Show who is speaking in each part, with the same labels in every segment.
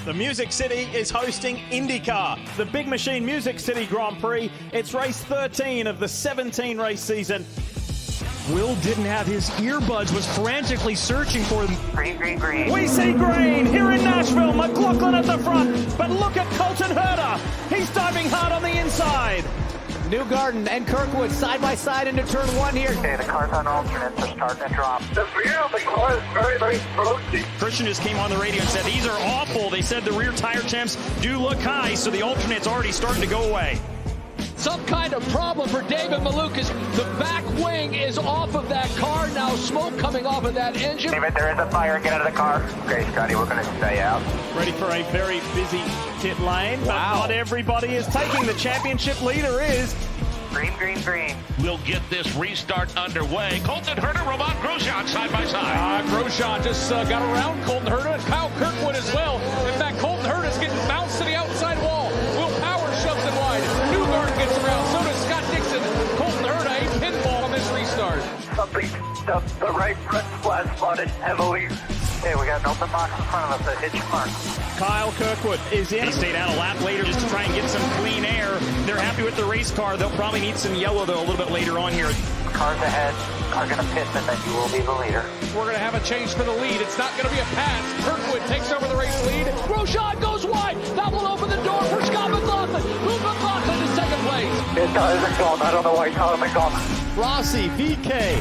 Speaker 1: The Music City is hosting IndyCar, the Big Machine Music City Grand Prix. It's race 13 of the 17 race season.
Speaker 2: Will didn't have his earbuds, was frantically searching for them.
Speaker 3: Green, green, green.
Speaker 1: We see green here in Nashville. McLaughlin at the front, but look at Colton Herta. He's diving hard on the inside.
Speaker 4: Newgarden and Kirkwood side by side into turn one here.
Speaker 3: Okay, the car's on alternates. They're starting to drop. The rear of the car is very, very roasty.
Speaker 2: Christian just came on the radio and said, these are awful. They said the rear tire temps do look high, so the alternate's already starting to go away.
Speaker 5: Some kind of problem for David Malukas. The back wing is off of that car. Now smoke coming off of that engine.
Speaker 3: David, there is a fire. Get out of the car. Okay, Scotty, we're going to stay out.
Speaker 1: Ready for a very busy pit lane, but not everybody is taking. The championship leader is
Speaker 3: green, green, green.
Speaker 6: We'll get this restart underway. Colton Herta, Roman Grosjean side by side.
Speaker 5: Grosjean just got around Colton Herta and Kyle Kirkwood as well. In fact, Colton Herta is getting bounced to the outside wall. Will Power shoves it wide. Newgarden gets around. So does Scott Dixon. Colton Herta a pinfall on this restart.
Speaker 3: Something stuck the right front flat spotted heavily. Hey, we got an open box in front of us, a hitch mark.
Speaker 1: Kyle Kirkwood is in.
Speaker 2: He stayed out a lap later just to try and get some clean air. They're happy with the race car. They'll probably need some yellow, though, a little bit later on here.
Speaker 3: Cars ahead are going to pit, and then you will be the leader.
Speaker 5: We're going to have a change for the lead. It's not going to be a pass. Kirkwood takes over the race lead. Grosjean goes wide. That will open the door for Scott McLaughlin. Move McLaughlin to second place.
Speaker 3: It isn't gone. I don't know why you call it gone.
Speaker 4: Rossi, VK.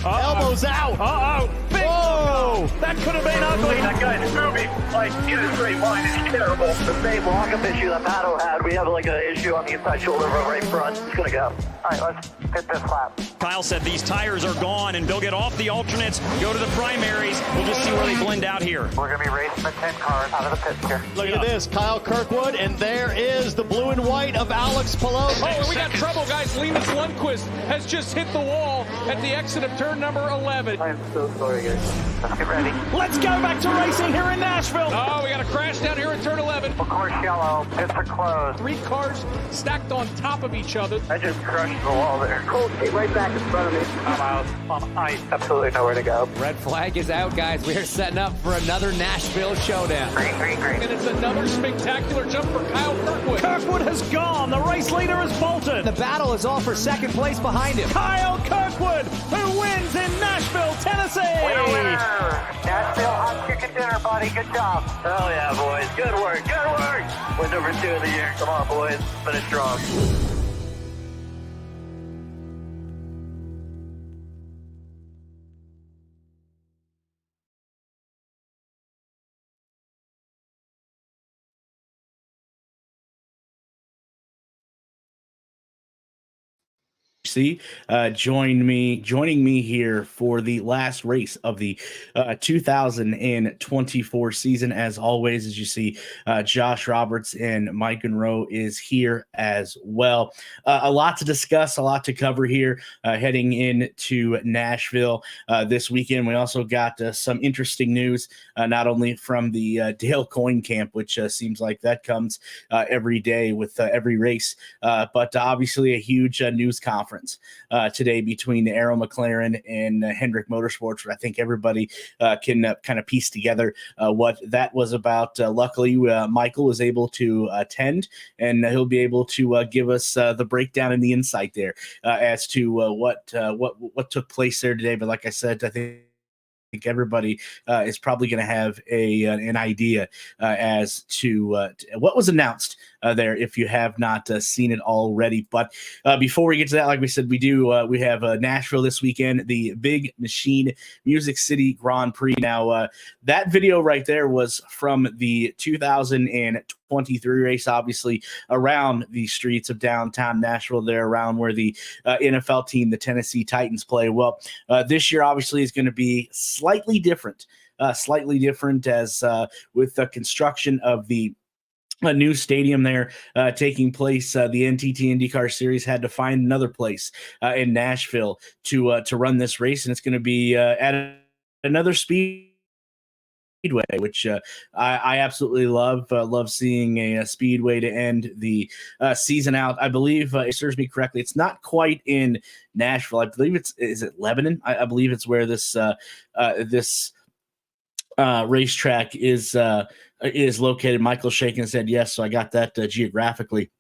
Speaker 1: Elbows out. Whoa! That could have been ugly.
Speaker 3: That guy's moving like in a straight line. It's terrible. The same lockup issue that Pato had. We have like an issue on the inside shoulder right front. It's going to go. All right, let's hit this lap.
Speaker 2: Kyle said these tires are gone, and they'll get off the alternates, go to the primaries. We'll just see where they blend out here.
Speaker 3: We're going to be racing the 10 cars out of the pits here.
Speaker 4: Look at this, Kyle Kirkwood, and there is the blue and white of Alex Palou.
Speaker 5: Oh, and we got trouble, guys. Linus Lundqvist has just hit the wall at the exit of turn number 11.
Speaker 3: I'm so sorry, guys. Let's get ready.
Speaker 1: Let's go back to racing here in Nashville.
Speaker 5: Oh, we got a crash down here at turn 11.
Speaker 3: Of course, yellow. Pits are closed.
Speaker 5: 3 cars stacked on top of each other.
Speaker 3: I just crushed the wall there. Cold skate right back in front of me. I'm out on ice. Absolutely nowhere to go.
Speaker 4: Red flag is out, guys. We are setting up for another Nashville showdown.
Speaker 3: Green, green, green.
Speaker 5: And it's another spectacular jump for Kyle Kirkwood.
Speaker 1: Kirkwood has gone. The race leader has bolted.
Speaker 4: The battle is all for second place behind him.
Speaker 1: Kyle Kirkwood, who wins in Nashville, Tennessee.
Speaker 3: Winner. Nashville hot chicken dinner, buddy. Good job. Hell yeah, boys. Good work. Good work. Win number 2 of the year. Come on, boys. Finish strong.
Speaker 7: joining me here for the last race of the 2024 season. As always, as you see, Josh Roberts and Mike Monroe is here as well. A lot to discuss, a lot to cover here heading into Nashville this weekend. We also got some interesting news, not only from the Dale Coyne camp, which seems like that comes every day with every race, but obviously a huge news conference today between Arrow McLaren and Hendrick Motorsports, where I think everybody can kind of piece together what that was about. Luckily, Michael was able to attend, and he'll be able to give us the breakdown and the insight there as to what took place there today. But like I said, I think everybody is probably going to have an idea as to what was announced there if you have not seen it already. But before we get to that, like we said, we have Nashville this weekend, the Big Machine Music City Grand Prix. Now, that video right there was from the 2023 race, obviously around the streets of downtown Nashville, there around where the NFL team, the Tennessee Titans, play. Well, this year obviously is going to be slightly different as with the construction of a new stadium there taking place. The NTT IndyCar Series had to find another place in Nashville to run this race, and it's going to be at another speedway, which I absolutely love seeing a speedway to end the season out. I believe, it serves me correctly, it's not quite in Nashville. I believe is it Lebanon? I believe it's where this racetrack is is located. Michael shaking his head yes, so I got that geographically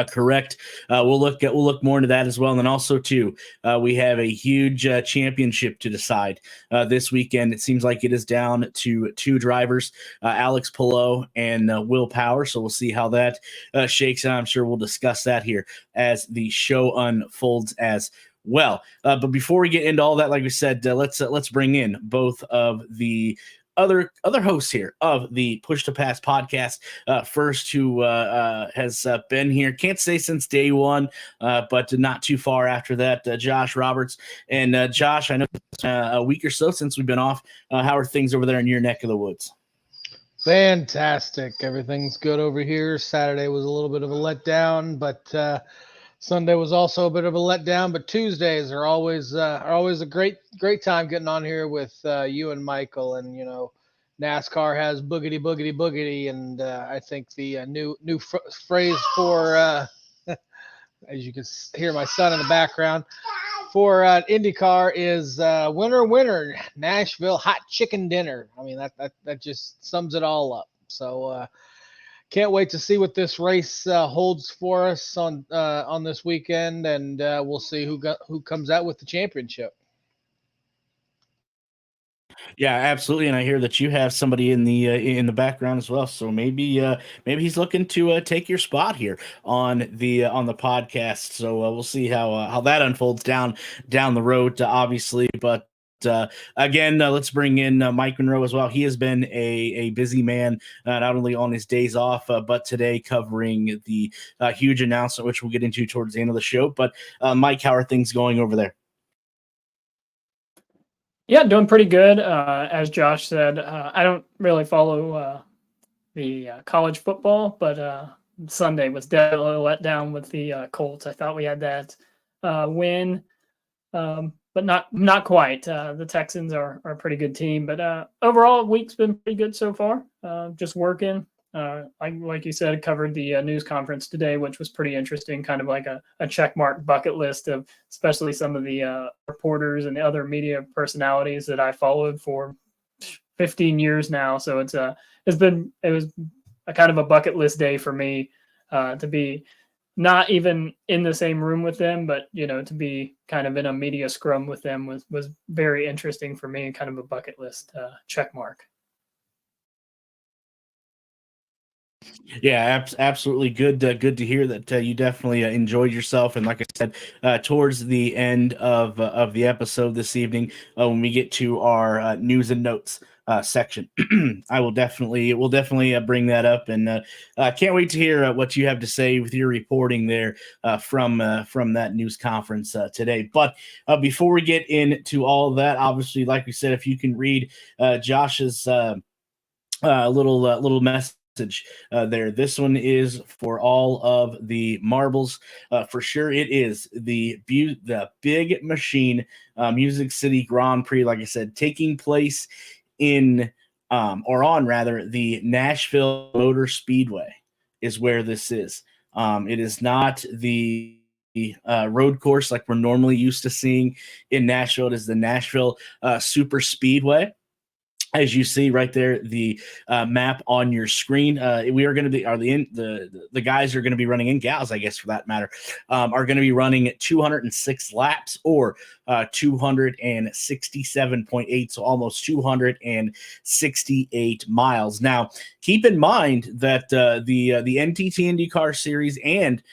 Speaker 7: correct. We'll look more into that as well, and then also too, we have a huge championship to decide this weekend. It seems like it is down to two drivers, Alex Palou and Will Power. So we'll see how that shakes out. I'm sure we'll discuss that here as the show unfolds as well. But before we get into all that, like we said, let's bring in both of the other hosts here of the Push to Pass podcast. First, who has been here, can't say since day one, but not too far after that, Josh Roberts. And Josh, I know a week or so since we've been off. How are things over there in your neck of the woods?
Speaker 8: Fantastic. Everything's good over here. Saturday was a little bit of a letdown, but Sunday was also a bit of a letdown. But Tuesdays are always a great time getting on here with you and Michael. And NASCAR has boogity boogity boogity, and I think the new phrase for as you can hear my son in the background for IndyCar is winner winner Nashville hot chicken dinner. I mean that just sums it all up. So can't wait to see what this race holds for us on this weekend, and we'll see who comes out with the championship.
Speaker 7: Yeah, absolutely. And I hear that you have somebody in the background as well. So maybe he's looking to take your spot here on the podcast. So we'll see how that unfolds down the road, obviously. But again, let's bring in Mike Monroe as well. He has been a busy man, not only on his days off, but today covering the huge announcement, which we'll get into towards the end of the show. But Mike, how are things going over there?
Speaker 9: Yeah, doing pretty good. As Josh said, I don't really follow the college football, but Sunday was definitely a letdown with the Colts. I thought we had that win, but not quite. The Texans are a pretty good team, but overall, week's been pretty good so far. Just working. Like you said, covered the news conference today, which was pretty interesting, kind of like a checkmark bucket list of especially some of the reporters and the other media personalities that I followed for 15 years now. So it was a kind of a bucket list day for me to be not even in the same room with them, but to be kind of in a media scrum with them was very interesting for me, kind of a bucket list checkmark.
Speaker 7: Yeah, absolutely good. Good to hear that you definitely enjoyed yourself. And like I said, towards the end of the episode this evening, when we get to our news and notes section, we'll definitely bring that up. And can't wait to hear what you have to say with your reporting there from that news conference today. But before we get into all of that, obviously, like we said, if you can read Josh's little message there. This one is for all of the marbles. For sure, it is the Big Machine Music City Grand Prix. Like I said, taking place in on the Nashville Motor Speedway is where this is. It is not the road course like we're normally used to seeing in Nashville. It is the Nashville Super Speedway. As you see right there, the map on your screen, we are going to be the guys are going to be running, and gals, I guess for that matter, are going to be running 206 laps or 267.8, so almost 268 miles. Now, keep in mind that the NTT IndyCar Series and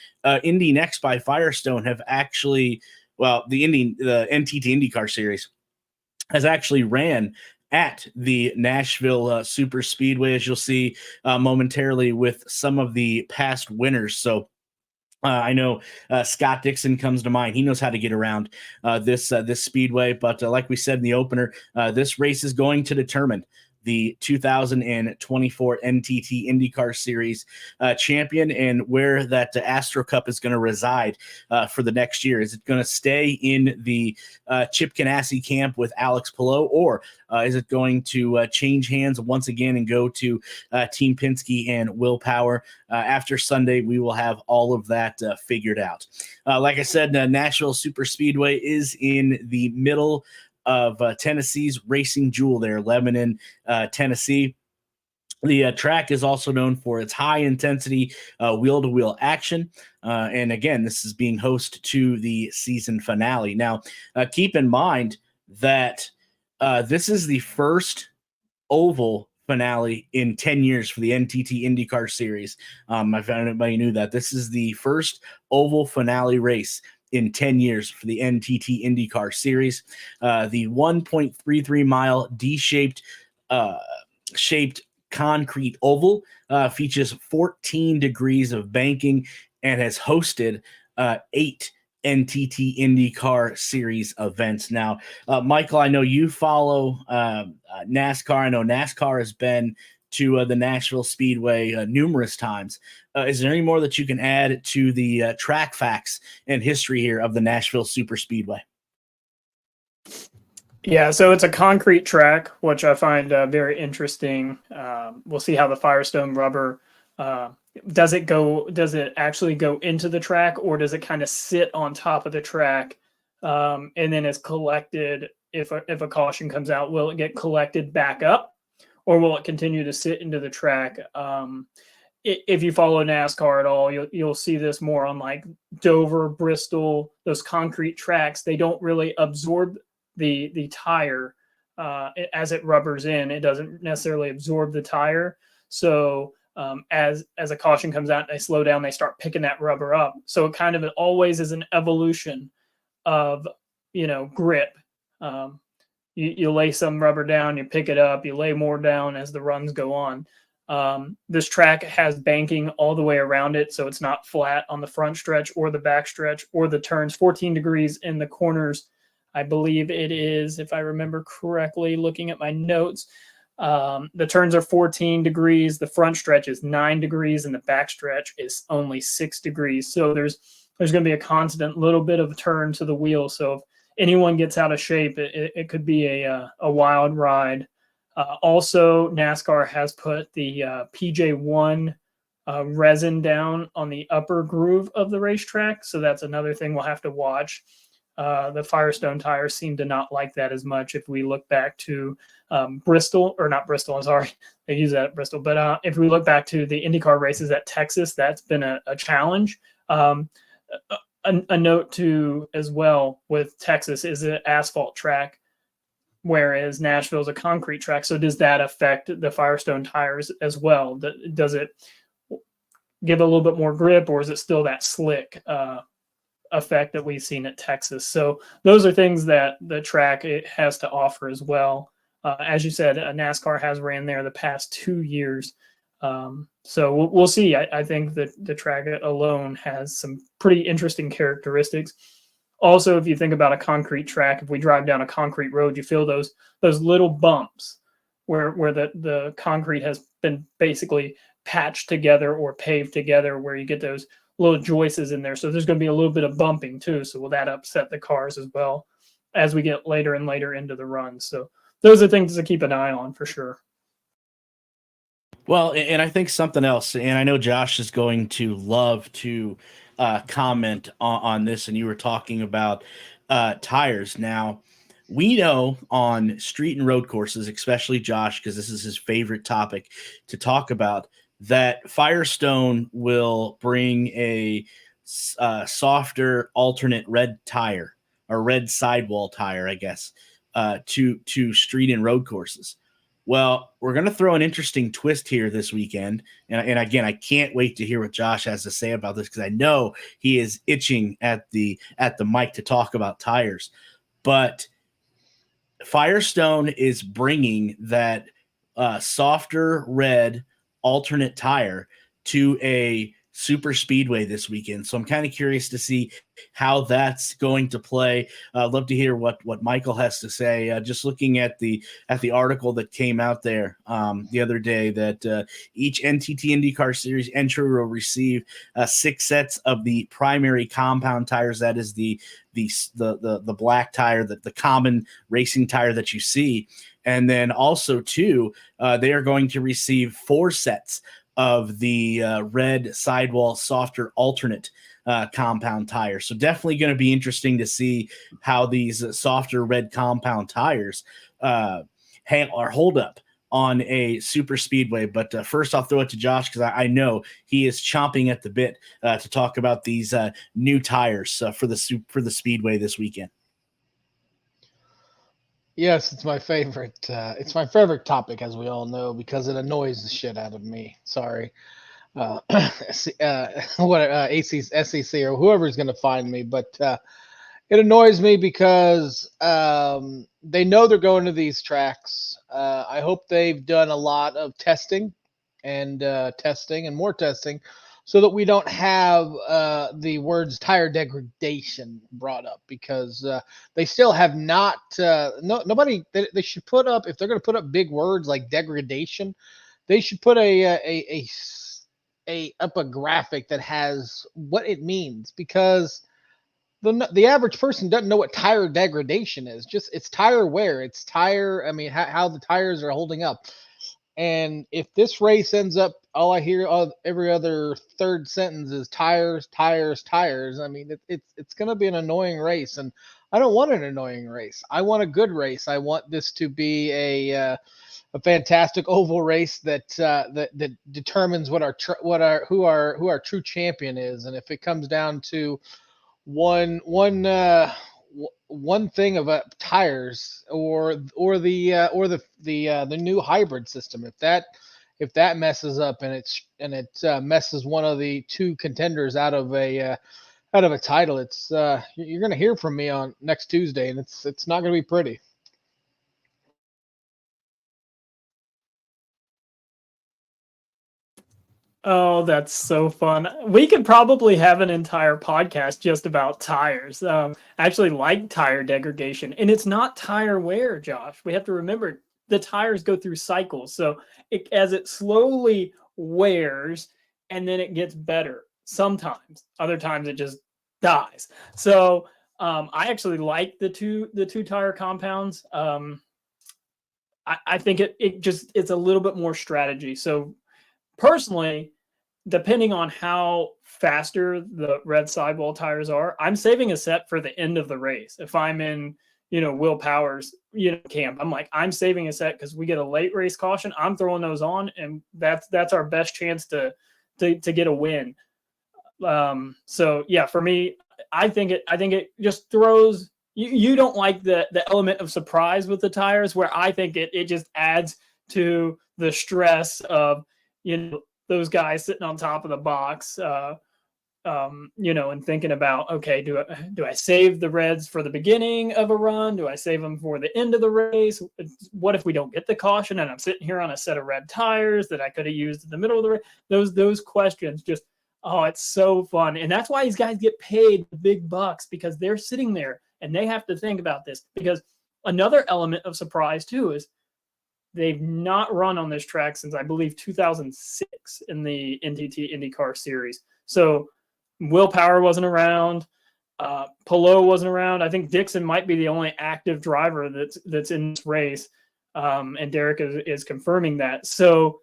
Speaker 7: Indy Next by Firestone have actually, the NTT IndyCar Series has actually ran at the Nashville Super Speedway, as you'll see momentarily with some of the past winners. So I know Scott Dixon comes to mind. He knows how to get around this speedway. But like we said in the opener, this race is going to determine the 2024 NTT IndyCar Series champion and where that Astro Cup is going to reside for the next year. Is it going to stay in the Chip Ganassi camp with Alex Palou, or is it going to change hands once again and go to Team Penske and Will Power? After Sunday, we will have all of that figured out. Like I said, Nashville Super Speedway is in the middle of Tennessee's racing jewel there, Lebanon, Tennessee. The track is also known for its high-intensity wheel-to-wheel action. And again, this is being host to the season finale. Now, keep in mind that this is the first oval finale in 10 years for the NTT IndyCar Series. I found anybody knew that. This is the first oval finale race in 10 years for the NTT IndyCar Series. The 1.33-mile D-shaped shaped concrete oval features 14 degrees of banking and has hosted 8 NTT IndyCar Series events. Now, Michael, I know you follow NASCAR. I know NASCAR has been to the Nashville Speedway numerous times. Is there any more that you can add to the track facts and history here of the Nashville Super Speedway?
Speaker 9: Yeah, so it's a concrete track, which I find very interesting. We'll see how the Firestone rubber does it actually go into the track, or does it kind of sit on top of the track and then is collected if a caution comes out? Will it get collected back up, or will it continue to sit into the track? If you follow NASCAR at all, you'll see this more on like Dover, Bristol, those concrete tracks. They don't really absorb the tire as it rubbers in. It doesn't necessarily absorb the tire. So as a caution comes out and they slow down, they start picking that rubber up. So it kind of always is an evolution of, grip. You lay some rubber down, you pick it up, you lay more down as the runs go on. This track has banking all the way around it, so it's not flat on the front stretch or the back stretch or the turns. 14 degrees in the corners. I believe it is, if I remember correctly, looking at my notes. The turns are 14 degrees. The front stretch is 9 degrees, and the back stretch is only 6 degrees. So there's going to be a constant little bit of a turn to the wheel. So if anyone gets out of shape, it could be a wild ride. Also, NASCAR has put the PJ1 resin down on the upper groove of the racetrack. So that's another thing we'll have to watch. The Firestone tires seem to not like that as much. If we look back to Bristol, or not Bristol, I'm sorry, they use that at Bristol. But if we look back to the IndyCar races at Texas, that's been a challenge. A note too as well with Texas is an asphalt track, whereas Nashville is a concrete track. So does that affect the Firestone tires as well? Does it give a little bit more grip, or is it still that slick effect that we've seen at Texas? So those are things that the track it has to offer as well. As you said, NASCAR has ran there the past 2 years. So we'll see. I think that the track alone has some pretty interesting characteristics. Also, if you think about a concrete track, if we drive down a concrete road, you feel those little bumps where the concrete has been basically patched together or paved together, where you get those little joists in there. So there's going to be a little bit of bumping too. So will that upset the cars as well as we get later and later into the run? So those are things to keep an eye on for sure.
Speaker 7: Well, and I think something else, and I know Josh is going to love to comment on this, and you were talking about tires. Now, we know on street and road courses, especially Josh, because this is his favorite topic to talk about, that Firestone will bring a softer alternate red tire, or red sidewall tire, I guess, to street and road courses. Well, we're going to throw an interesting twist here this weekend. And again, I can't wait to hear what Josh has to say about this, because I know he is itching at the mic to talk about tires. But Firestone is bringing that softer red alternate tire to a super speedway this weekend. So I'm kind of curious to see how that's going to play. I'd love to hear what Michael has to say. Just looking at the article that came out there the other day, that each NTT IndyCar Series entry will receive 6 sets of the primary compound tires. That is the black tire, the common racing tire that you see. And then also too, they are going to receive 4 sets of the red sidewall softer alternate compound tires. So definitely going to be interesting to see how these softer red compound tires hold up on a super speedway. But first, I'll throw it to Josh because I know he is chomping at the bit to talk about these new tires for the speedway this weekend.
Speaker 8: Yes, it's my favorite. It's my favorite topic, as we all know, because it annoys the shit out of me. Sorry, SEC or whoever's going to find me, but it annoys me because they know they're going to these tracks. I hope they've done a lot of testing and more testing, so that we don't have the words tire degradation brought up, because they still have not. Nobody. They should put up, if they're going to put up big words like degradation, they should put a graphic that has what it means, because the average person doesn't know what tire degradation is. Just it's tire wear. It's tire. I mean, how the tires are holding up. And if this race ends up, all I hear every other third sentence is tires, tires, tires. I mean, it's going to be an annoying race, and I don't want an annoying race. I want a good race. I want this to be a fantastic oval race that determines who our true champion is. And if it comes down to one thing of tires or the new hybrid system, if that messes up and it messes one of the two contenders out of a title, it's you're going to hear from me on next Tuesday, and it's not going to be pretty.
Speaker 9: Oh, that's so fun. We could probably have an entire podcast just about tires. I actually like tire degradation, and it's not tire wear, Josh. We have to remember the tires go through cycles. So as it slowly wears, and then it gets better sometimes. Other times it just dies. So I actually like the two tire compounds. I think it's a little bit more strategy. So personally, depending on how faster the red sidewall tires are, I'm saving a set for the end of the race. If I'm in, Will Power's, camp, I'm saving a set because we get a late race caution. I'm throwing those on, and that's our best chance to get a win. So yeah, for me, I think it just throws. You don't like the element of surprise with the tires, where I think it just adds to the stress of those guys sitting on top of the box, and thinking about, okay, do I save the reds for the beginning of a run? Do I save them for the end of the race? What if we don't get the caution and I'm sitting here on a set of red tires that I could have used in the middle of the race? Those questions just, oh, it's so fun. And that's why these guys get paid the big bucks, because they're sitting there and they have to think about this. Because another element of surprise too is they've not run on this track since, I believe, 2006 in the NTT IndyCar series. So Will Power wasn't around. Pelot wasn't around. I think Dixon might be the only active driver that's in this race. And Derek is confirming that. So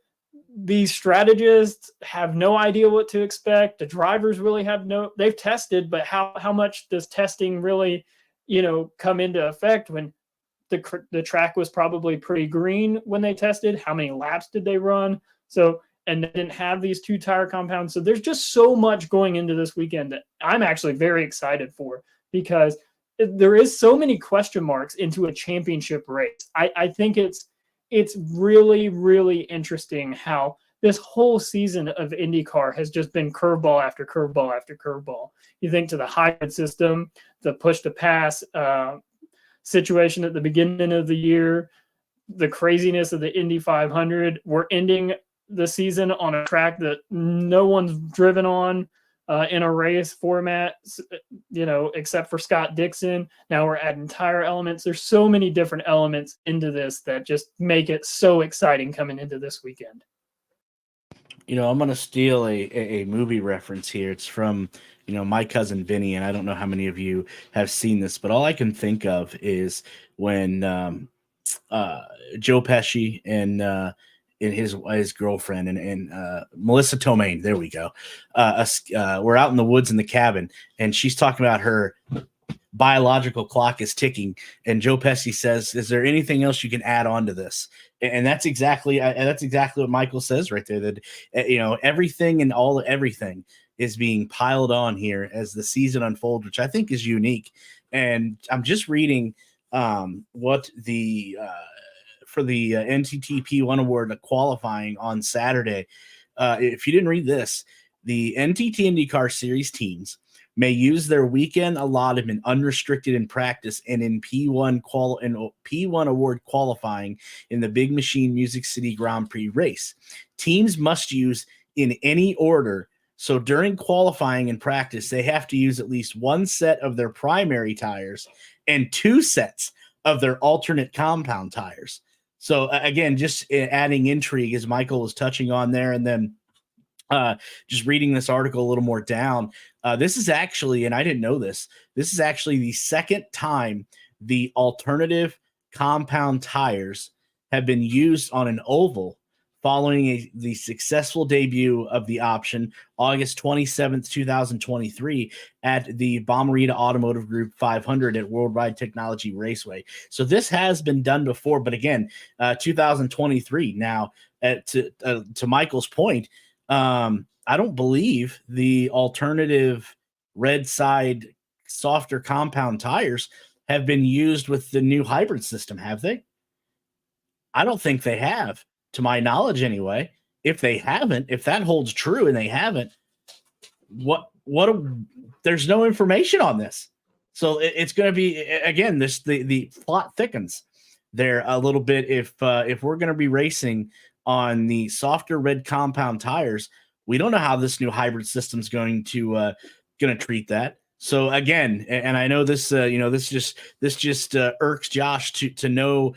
Speaker 9: these strategists have no idea what to expect. The drivers really they've tested, but how much does testing really, come into effect when the track was probably pretty green when they tested? How many laps did they run? So, and they didn't have these two tire compounds. So there's just so much going into this weekend that I'm actually very excited for, because there is so many question marks into a championship race. I think it's really, really interesting how this whole season of IndyCar has just been curveball after curveball after curveball. You think to the hybrid system, the push to pass situation at the beginning of the year, the craziness of the Indy 500. We're ending the season on a track that no one's driven on in a race format, except for Scott Dixon. Now we're adding tire elements. There's so many different elements into this that just make it so exciting coming into this weekend.
Speaker 7: I'm going to steal a movie reference here. It's from, My Cousin Vinny, and I don't know how many of you have seen this, but all I can think of is when Joe Pesci and his girlfriend and Melissa Tomei, there we go, we're out in the woods in the cabin, and she's talking about her biological clock is ticking. And Joe Pesci says, "Is there anything else you can add on to this?" And that's exactly what Michael says right there. That everything and everything is being piled on here as the season unfolds, which I think is unique. And I'm just reading what the for the NTTP One Award qualifying on Saturday. If you didn't read this, the NTT IndyCar Series teams may use their weekend allotment unrestricted in practice and in P1 award qualifying in the Big Machine Music City Grand Prix race. Teams must use in any order. So during qualifying and practice, they have to use at least one set of their primary tires and two sets of their alternate compound tires. So again, just adding intrigue as Michael was touching on there. And then just reading this article a little more down, this is actually, and I didn't know this is actually the second time the alternative compound tires have been used on an oval following the successful debut of the option August 27th, 2023 at the Bomarita Automotive Group 500 at Worldwide Technology Raceway. So this has been done before, but again, 2023. Now, to Michael's point, I don't believe the alternative red side softer compound tires have been used with the new hybrid system, have they? I don't think they have, to my knowledge anyway. If they haven't, if that holds true and they haven't, there's no information on this. So it's going to be, again, the plot thickens there a little bit. If we're going to be racing on the softer red compound tires, we don't know how this new hybrid system is going to treat that. So again, and I know this, this just irks Josh to no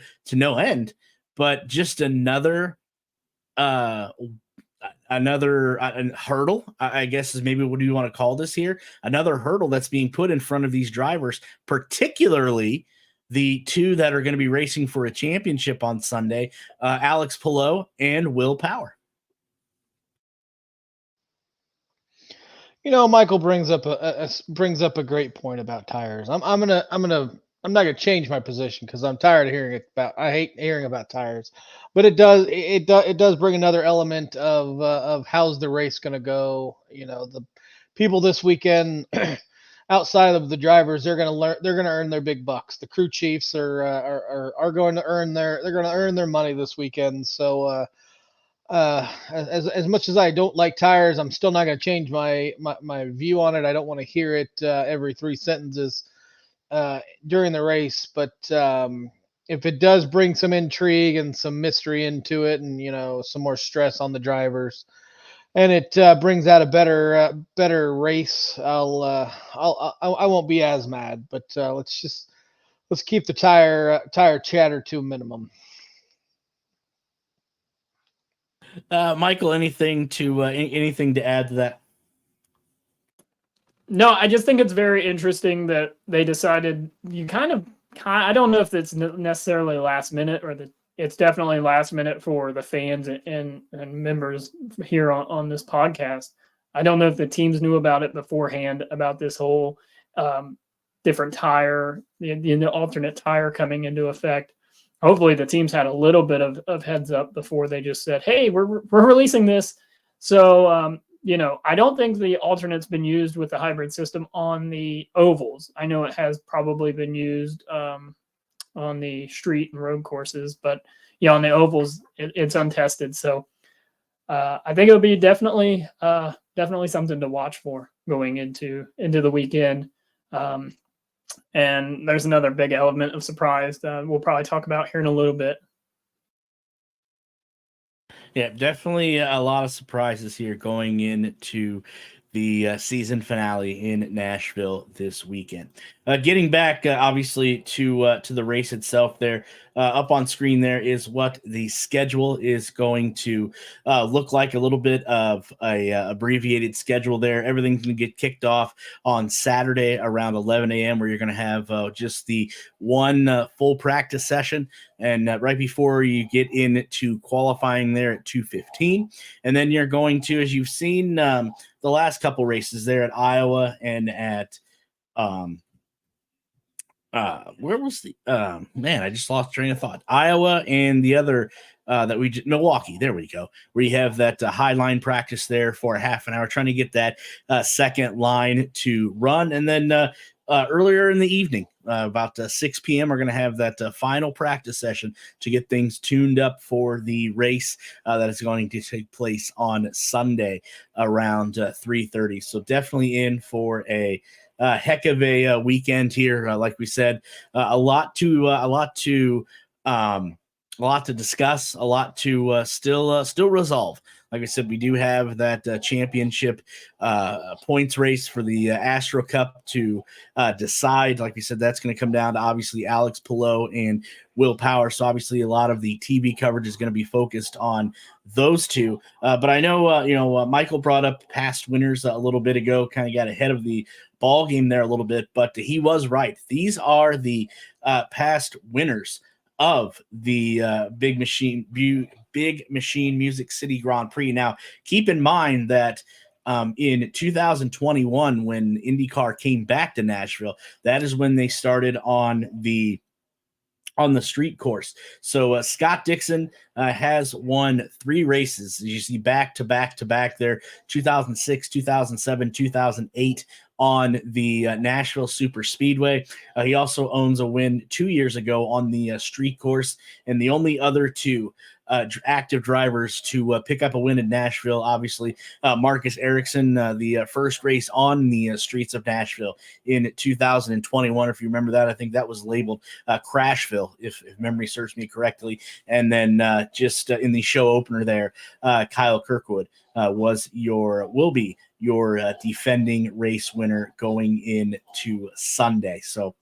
Speaker 7: end, but just another hurdle, I guess is maybe what do you want to call this here? Another hurdle that's being put in front of these drivers, particularly the two that are going to be racing for a championship on Sunday, Alex Palou and Will Power.
Speaker 8: Michael brings up a great point about tires. I'm not gonna change my position because I'm tired of hearing I hate hearing about tires, but it does bring another element of how's the race gonna go. The people this weekend, outside of the drivers, they're gonna earn their big bucks. The crew chiefs are going to earn their money this weekend. So as much as I don't like tires, I'm still not going to change my view on it. I don't want to hear it every 3 sentences during the race. But if it does bring some intrigue and some mystery into it, and some more stress on the drivers, and it brings out a better race, I won't be as mad. But let's keep the tire chatter to a minimum.
Speaker 7: Michael, anything to add to that?
Speaker 9: No, I just think it's very interesting that they decided I don't know if it's necessarily last minute or it's definitely last minute for the fans and members here on this podcast. I don't know if the teams knew about it beforehand, about this whole different tire, the alternate tire coming into effect. Hopefully the teams had a little bit of heads up before they just said, hey, we're releasing this. So, I don't think the alternate's been used with the hybrid system on the ovals. I know it has probably been used on the street and road courses, but on the ovals, it's untested. So I think it'll be definitely something to watch for going into the weekend. And there's another big element of surprise that we'll probably talk about here in a little bit.
Speaker 7: Yeah, definitely a lot of surprises here going into the season finale in Nashville this weekend. Getting back, obviously, to the race itself there, up on screen there is what the schedule is going to look like, a little bit of a abbreviated schedule there. Everything's going to get kicked off on Saturday around 11 a.m. where you're going to have just the one full practice session. And right before you get into qualifying there at 2:15. And then you're going to, as you've seen the last couple races there at Iowa and at where was the man? I just lost train of thought. Iowa and the other Milwaukee. There we go. Where you have that high line practice there for a half an hour, trying to get that second line to run, and then earlier in the evening, about 6 p.m., we're going to have that final practice session to get things tuned up for the race that is going to take place on Sunday around 3:30. So definitely in for a heck of a weekend here. Like we said, a lot to discuss, a lot to still resolve. Like I said, we do have that championship points race for the Astro Cup to decide. Like we said, that's going to come down to obviously Alex Palou and Will Power. So obviously a lot of the TV coverage is going to be focused on those two. But I know, Michael brought up past winners a little bit ago, kind of got ahead of the ball game there a little bit, but he was right. These are the past winners of the Big Machine Music City Grand Prix. Now, keep in mind that in 2021, when IndyCar came back to Nashville, that is when they started on the street course. So Scott Dixon has won 3 races. You see back to back there, 2006, 2007, 2008 on the Nashville Super Speedway. He also owns a win 2 years ago on the street course, and the only other 2 active drivers to pick up a win in Nashville, obviously Marcus Ericsson, the first race on the streets of Nashville in 2021. If you remember that, I think that was labeled Crashville, if memory serves me correctly. And then just in the show opener there, Kyle Kirkwood will be your defending race winner going into Sunday. So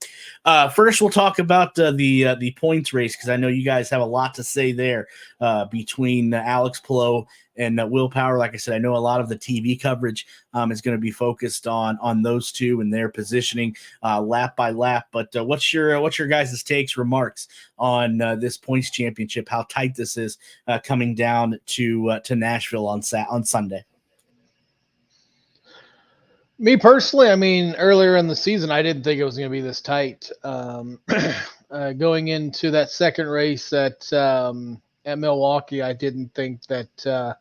Speaker 7: first we'll talk about the points race, because I know you guys have a lot to say there between Alex Palou and Will Power. Like I said, I know a lot of the TV coverage is going to be focused on those two and their positioning lap by lap. But what's your guys' takes, remarks on this points championship? How tight this is coming down to Nashville on Sunday?
Speaker 8: Me personally, I mean, earlier in the season, I didn't think it was going to be this tight. Going into that second race at Milwaukee, I didn't think that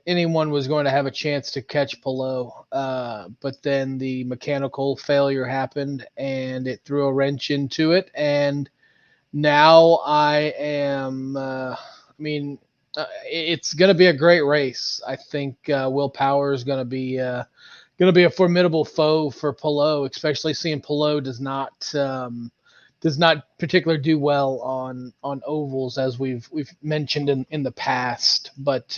Speaker 8: anyone was going to have a chance to catch Palou. But then the mechanical failure happened, and it threw a wrench into it. And now I am. It's going to be a great race. I think Will Power is going to be a formidable foe for Palou, especially seeing Palou does not particularly do well on ovals, as we've mentioned in the past. But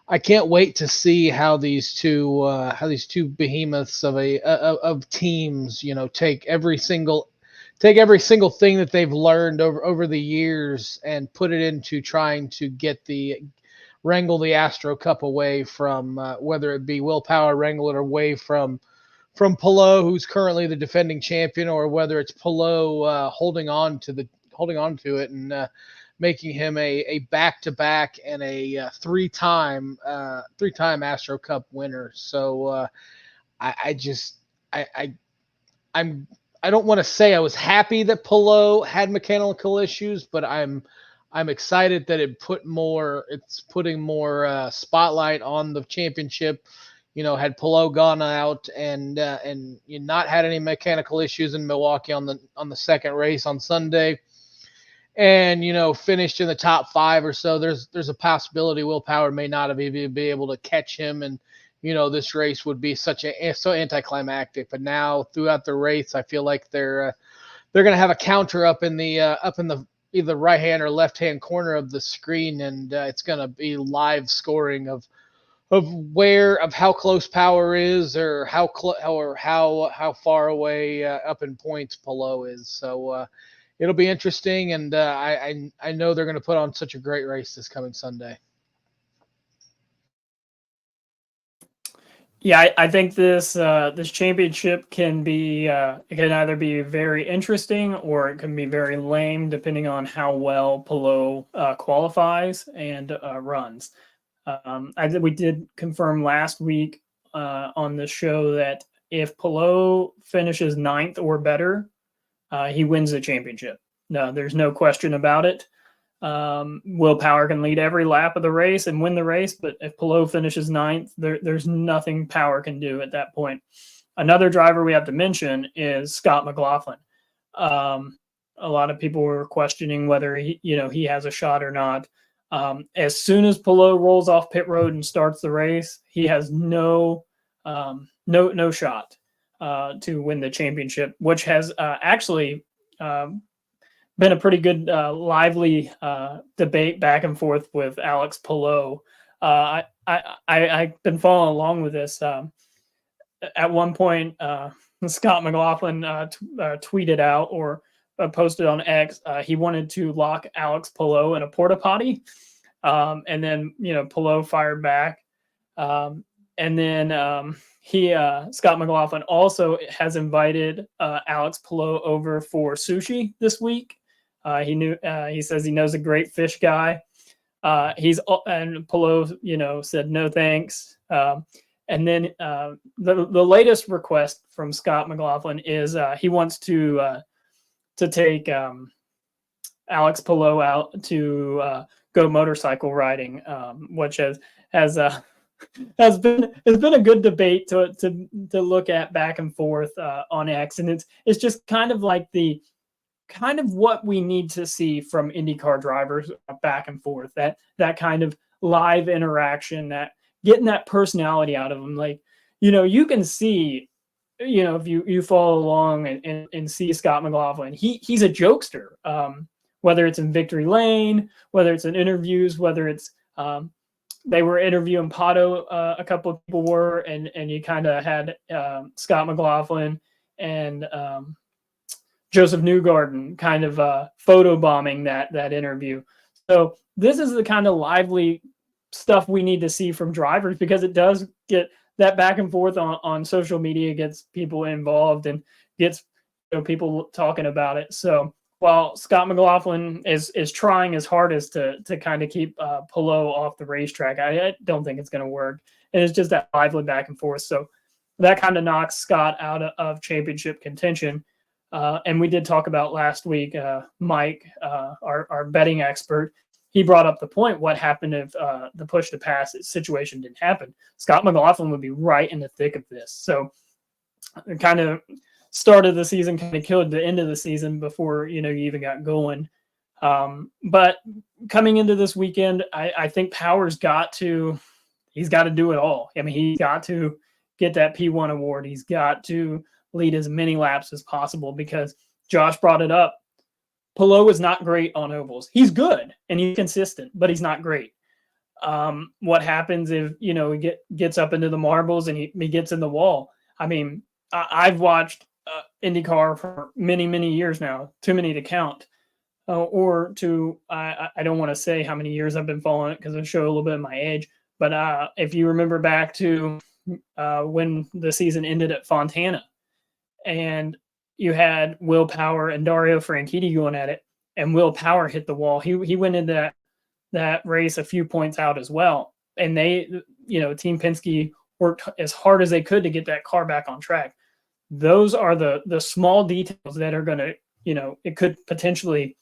Speaker 8: I can't wait to see how these two behemoths of teams, take every single thing that they've learned over the years and put it into trying to wrangle the Astro Cup away from whether it be Will Power, wrangle it away from Palou, who's currently the defending champion, or whether it's Palou holding on to it and making him a back-to-back and a three-time Astro Cup winner. So I don't want to say I was happy that Palou had mechanical issues, but I'm excited that it's putting more spotlight on the championship. Had Palou gone out and not had any mechanical issues in Milwaukee on the second race on Sunday, and finished in the top 5 or so, there's a possibility Will Power may not have even be able to catch him, and this race would be so anticlimactic. But now throughout the race, I feel like they're going to have a counter up in the either right hand or left hand corner of the screen, and it's going to be live scoring of how close Power is, or how far away up in points Palou is. So it'll be interesting, and I know they're going to put on such a great race this coming Sunday.
Speaker 9: Yeah, I think this championship can be it can either be very interesting or it can be very lame, depending on how well Palou qualifies and runs. We did confirm last week on the show that if Palou finishes 9th or better, he wins the championship. No, there's no question about it. Will Power can lead every lap of the race and win the race, but if Palou finishes 9th, there's nothing Power can do at that point. Another driver we have to mention is Scott McLaughlin. A lot of people were questioning whether he has a shot or not. As soon as Palou rolls off pit road and starts the race, he has no shot to win the championship, which has actually been a pretty good lively debate back and forth with Alex Palou. I've been following along with this. At one point, Scott McLaughlin tweeted out or posted on X, he wanted to lock Alex Palou in a porta potty, and then Palou fired back, and then Scott McLaughlin also has invited Alex Palou over for sushi this week. He says he knows a great fish guy. And Palou said no thanks. And then the latest request from Scott McLaughlin is he wants to take Alex Palou out to go motorcycle riding, which has been a good debate to look at back and forth on X, and it's just kind of like what we need to see from IndyCar drivers back and forth, that kind of live interaction, that getting that personality out of them. Like, you can see, if you follow along and see Scott McLaughlin, he's a jokester, whether it's in Victory Lane, whether it's in interviews, whether it's they were interviewing Pato, a couple of people were, and you kind of had Scott McLaughlin and Joseph Newgarden kind of photo bombing that interview. So this is the kind of lively stuff we need to see from drivers, because it does get that back and forth on social media, gets people involved and gets people talking about it. So while Scott McLaughlin is trying as hard as to kind of keep Palou off the racetrack, I don't think it's going to work. And it's just that lively back and forth. So that kind of knocks Scott out of championship contention. And we did talk about last week, Mike, our betting expert, he brought up the point, what happened if the push to pass situation didn't happen? Scott McLaughlin would be right in the thick of this. So it kind of started the season, kind of killed the end of the season before, you even got going. But coming into this weekend, I think Power's he's got to do it all. I mean, he's got to get that P1 award. He's got to lead as many laps as possible, because Josh brought it up. Palou is not great on ovals. He's good and he's consistent, but he's not great. What happens if, he gets up into the marbles and he gets in the wall? I mean, I've watched IndyCar for many, many years now, too many to count. I don't want to say how many years I've been following it, because it'll show a little bit of my age. But if you remember back to when the season ended at Fontana, and you had Will Power and Dario Franchitti going at it, and Will Power hit the wall. He went into that race a few points out as well. And they, Team Penske worked as hard as they could to get that car back on track. Those are the small details that are going to, it could potentially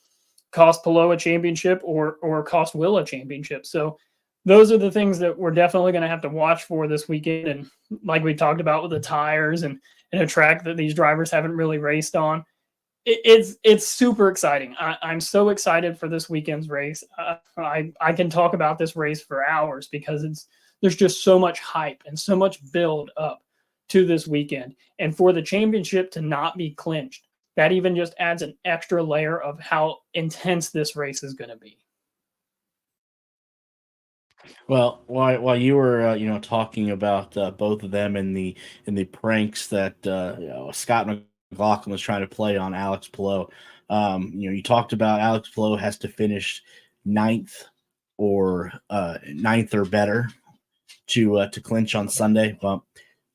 Speaker 9: cost Palou a championship or cost Will a championship. So those are the things that we're definitely going to have to watch for this weekend. And like we talked about with the tires and a track that these drivers haven't really raced on, it's super exciting. I'm so excited for this weekend's race. I can talk about this race for hours, because there's just so much hype and so much build up to this weekend. And for the championship to not be clinched, that even just adds an extra layer of how intense this race is going to be.
Speaker 7: Well, while you were talking about both of them and the pranks that Scott McLaughlin was trying to play on Alex Palou, you talked about Alex Palou has to finish ninth or better to clinch on Sunday. Well,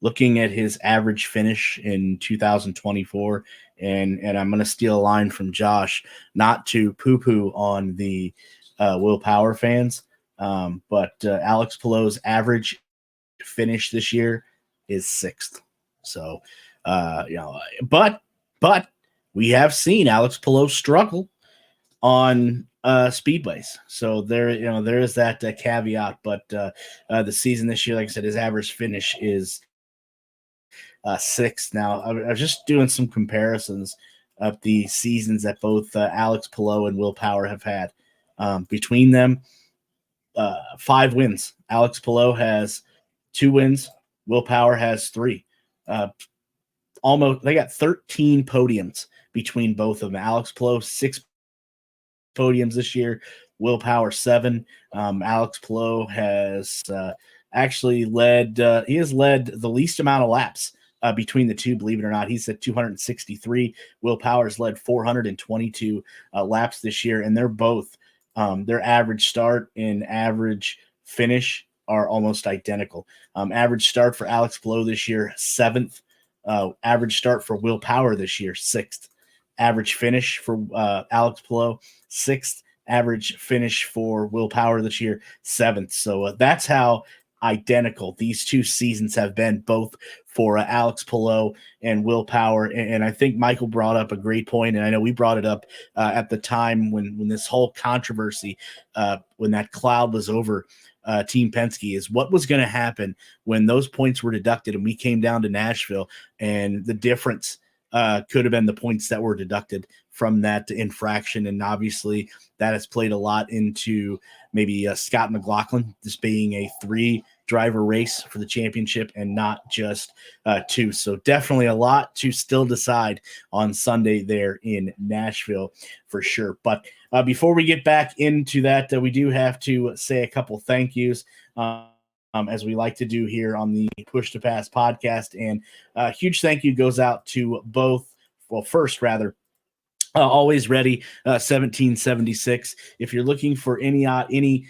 Speaker 7: looking at his average finish in 2024, and I'm going to steal a line from Josh, not to poo-poo on the Will Power fans. But Alex Palou's average finish this year is 6th. So, but we have seen Alex Palou struggle on speedways. So there is that caveat. But the season this year, like I said, his average finish is sixth. Now, I was just doing some comparisons of the seasons that both Alex Palou and Will Power have had. Between them, 5 wins. Alex Palou has 2 wins. Will Power has 3. They got 13 podiums between both of them. Alex Palou 6 podiums this year. Will Power 7. Alex Palou has actually led. He has led the least amount of laps between the two. Believe it or not, he's at 263. Will Power's led 422 laps this year, and they're both their average start and average finish are almost identical. Average start for Alex Palou this year 7th. Average start for Will Power this year 6th. Average finish for Alex Palou 6th. Average finish for Will Power this year 7th. So that's how identical these two seasons have been, both for Alex Palou and Will Power. And I think Michael brought up a great point, and I know we brought it up at the time when this whole controversy, when that cloud was over Team Penske, is what was going to happen when those points were deducted and we came down to Nashville, and the difference could have been the points that were deducted from that infraction. And obviously that has played a lot into maybe Scott McLaughlin just being a 3-driver race for the championship and not just 2. So definitely a lot to still decide on Sunday there in Nashville for sure. But before we get back into that, we do have to say a couple thank yous. As we like to do here on the Push to Pass podcast. And a huge thank you goes out to both, well, first rather, Always Ready 1776. If you're looking for any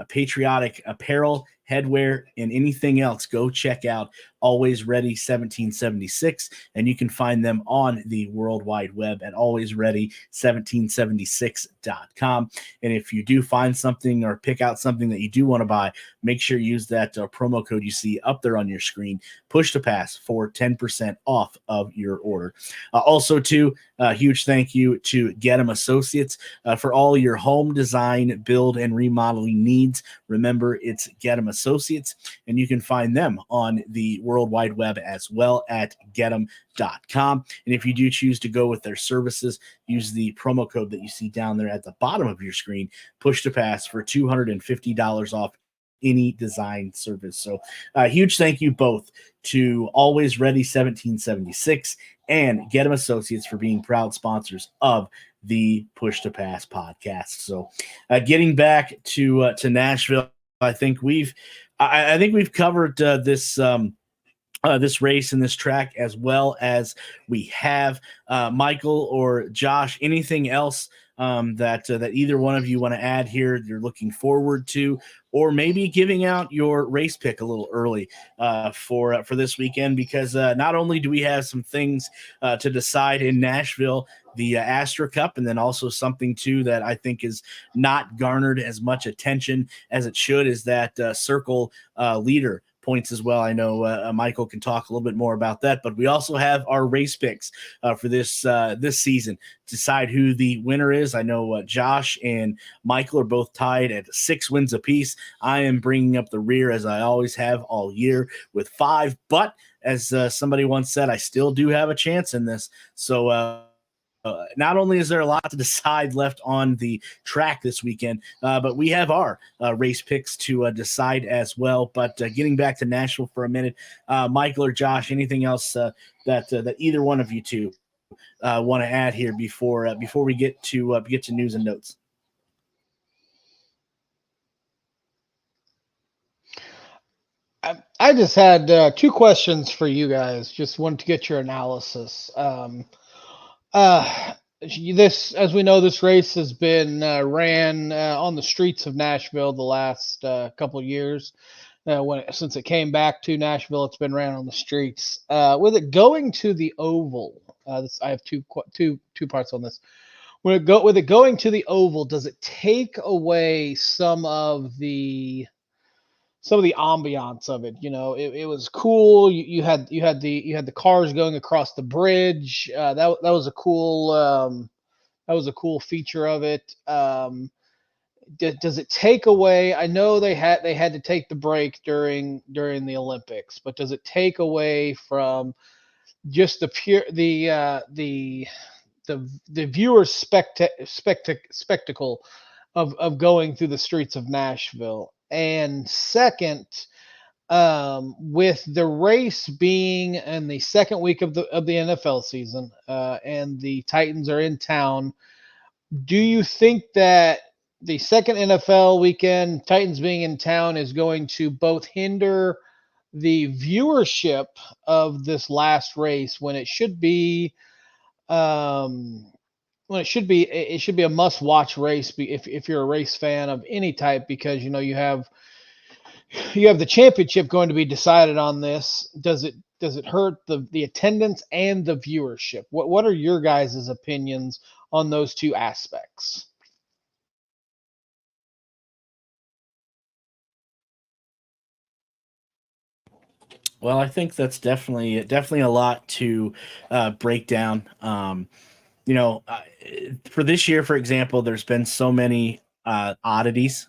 Speaker 7: patriotic apparel, headwear, and anything else, go check out Always Ready 1776, and you can find them on the World Wide Web at alwaysready1776.com. And if you do find something or pick out something that you do want to buy, make sure you use that promo code you see up there on your screen, Push to Pass, for 10% off of your order. Also, too, a huge thank you to Gettum Associates for all your home design, build, and remodeling needs. Remember, it's Gettum Associates, and you can find them on the World Wide Web as well at Gettum.com. And if you do choose to go with their services, use the promo code that you see down there at the bottom of your screen, Push to Pass, for $250 off any design service. So huge thank you both to Always Ready 1776 and Gettum Associates for being proud sponsors of the Push to Pass podcast. So getting back to Nashville, I think we've covered this this race and this track as well as we have. Michael or Josh, anything else that either one of you want to add here you're looking forward to, or maybe giving out your race pick a little early for this weekend? Because not only do we have some things to decide in Nashville, the Astra Cup, and then also something too that I think is not garnered as much attention as it should is that Circle leader points as well. I know Michael can talk a little bit more about that, but we also have our race picks for this season. Decide who the winner is. I know Josh and Michael are both tied at 6 wins apiece. I am bringing up the rear as I always have all year with 5, but as somebody once said, I still do have a chance in this. So not only is there a lot to decide left on the track this weekend, but we have our race picks to decide as well. But getting back to Nashville for a minute, Michael or Josh, anything else that either one of you two want to add here before we get to news and notes?
Speaker 8: I just had 2 questions for you guys. Just wanted to get your analysis. This, as we know, this race has been ran on the streets of Nashville the last couple of years. Since it came back to Nashville, it's been ran on the streets. With it going to the Oval, I have two parts on this. With it going to the Oval, does it take away some of the ambiance of it. It was cool. You had the cars going across the bridge. That was a cool feature of it. Does it take away? I know they had to take the break during the Olympics, but does it take away from just the pure the viewer spectacle of going through the streets of Nashville? And second, with the race being in the second week of the NFL season, and the Titans are in town, do you think that the second NFL weekend, Titans being in town, is going to both hinder the viewership of this last race when it should be a must-watch race if you're a race fan of any type, because you have the championship going to be decided on this? Does it hurt the attendance and the viewership? What are your guys' opinions on those two aspects?
Speaker 7: Well, I think that's definitely a lot to break down. For this year, for example, there's been so many oddities.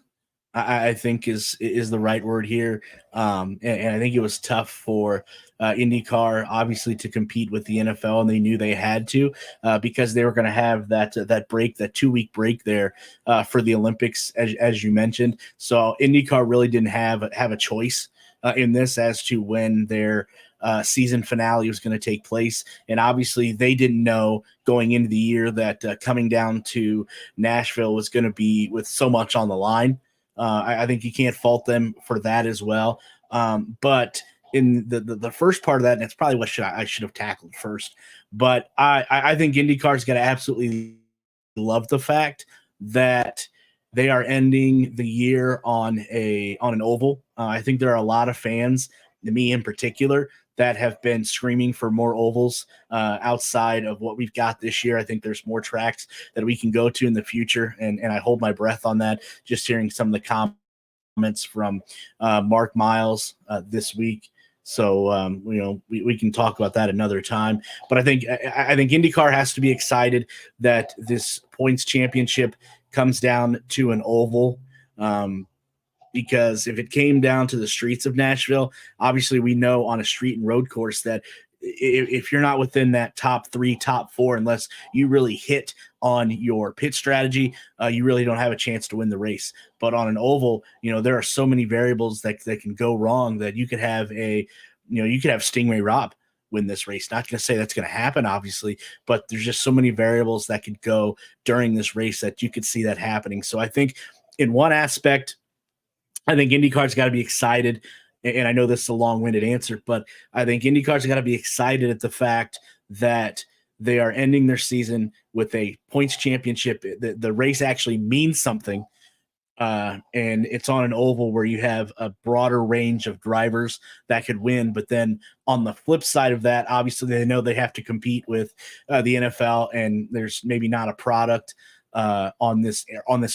Speaker 7: I think is the right word here, and I think it was tough for IndyCar, obviously, to compete with the NFL, and they knew they had to because they were going to have that break, that 2-week break there for the Olympics, as you mentioned. So IndyCar really didn't have a choice in this as to when their season finale was going to take place. And obviously they didn't know going into the year that coming down to Nashville was going to be with so much on the line. I think you can't fault them for that as well. But in the first part of that, and it's probably what I should have tackled first, but I think IndyCar's got to absolutely love the fact that they are ending the year on an oval. I think there are a lot of fans, me in particular, that have been screaming for more ovals outside of what we've got this year. I think there's more tracks that we can go to in the future, and I hold my breath on that, just hearing some of the comments from Mark Miles this week. So we can talk about that another time. But I think IndyCar has to be excited that this points championship comes down to an oval. Because if it came down to the streets of Nashville, obviously we know on a street and road course that if you're not within that top 3, top 4, unless you really hit on your pit strategy, you really don't have a chance to win the race. But on an oval, there are so many variables that can go wrong that you could have Stingray Robb win this race. Not going to say that's going to happen, obviously, but there's just so many variables that could go during this race that you could see that happening. So I think in one aspect, I think IndyCar's got to be excited, and I know this is a long-winded answer, but I think IndyCar's got to be excited at the fact that they are ending their season with a points championship. The race actually means something, and it's on an oval where you have a broader range of drivers that could win. But then on the flip side of that, obviously they know they have to compete with the NFL, and there's maybe not a product on this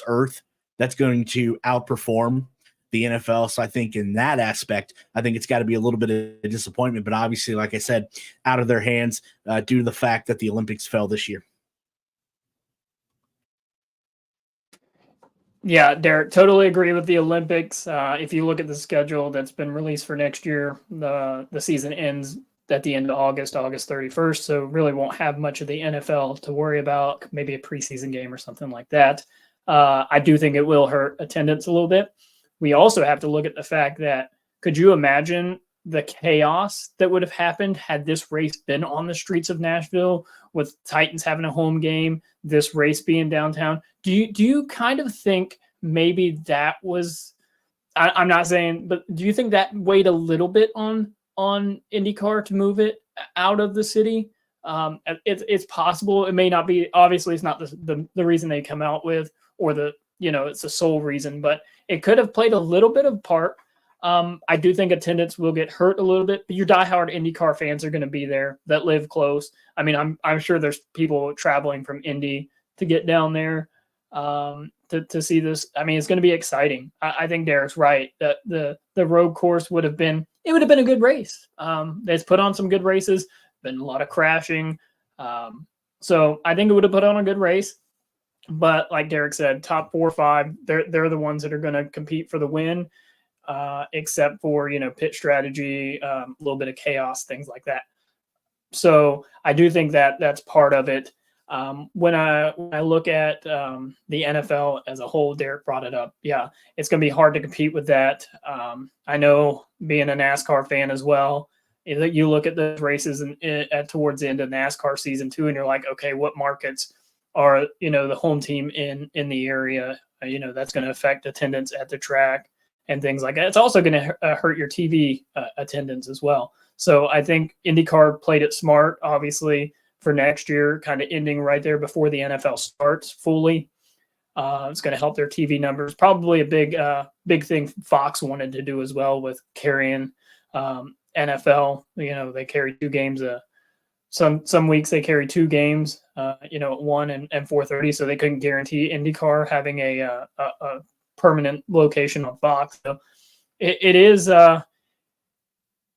Speaker 7: earth that's going to outperform the NFL. So I think in that aspect, I think it's got to be a little bit of a disappointment, but obviously, like I said, out of their hands due to the fact that the Olympics fell this year.
Speaker 9: Yeah, Derek, totally agree with the Olympics. If you look at the schedule that's been released for next year, the season ends at the end of August 31st, so really won't have much of the NFL to worry about, maybe a preseason game or something like that. I do think it will hurt attendance a little bit. We also have to look at the fact that, could you imagine the chaos that would have happened had this race been on the streets of Nashville, with Titans having a home game, this race being downtown? Do you kind of think maybe that was, I'm not saying, but do you think that weighed a little bit on IndyCar to move it out of the city? It's possible. It may not be, obviously it's not the reason they come out with, or it's the sole reason, but it could have played a little bit of part. I do think attendance will get hurt a little bit, but your diehard IndyCar fans are going to be there that live close. I mean, I'm sure there's people traveling from Indy to get down there. to see this. I mean, it's going to be exciting. I think Derek's right that the road course would have been a good race. It's put on some good races, been a lot of crashing. So I think it would have put on a good race. But like Derek said, top 4 or 5, they're the ones that are going to compete for the win, except for, pit strategy, a little bit of chaos, things like that. So I do think that that's part of it. When I look at the NFL as a whole, Derek brought it up. Yeah, it's going to be hard to compete with that. I know, being a NASCAR fan as well, you look at the races towards the end of NASCAR season too, and you're like, okay, what markets are the home team in the area? That's going to affect attendance at the track and things like that. It's also going to hurt your TV attendance as well. So I think IndyCar played it smart, obviously, for next year, kind of ending right there before the NFL starts fully. It's going to help their TV numbers. Probably a big thing Fox wanted to do as well with carrying NFL. They carry 2 games. Some weeks they carry 2 games, at 1 and 4:30, so they couldn't guarantee IndyCar having a permanent location on Fox. So it is.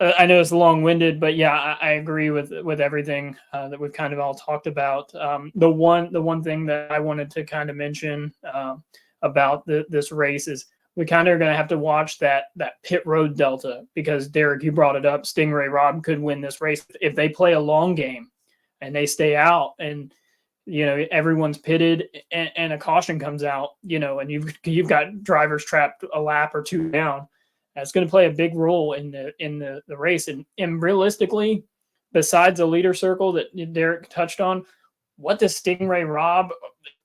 Speaker 9: I know it's long-winded, but yeah, I agree with everything that we've kind of all talked about. The one thing that I wanted to kind of mention about this race is we kind of are going to have to watch that pit road delta, because Derek, you brought it up. Stingray Rob could win this race if they play a long game and they stay out, and everyone's pitted and a caution comes out, and you've got drivers trapped a lap or 2 down. That's going to play a big role in the race. And realistically, besides the leader circle that Derek touched on, what does Stingray Rob,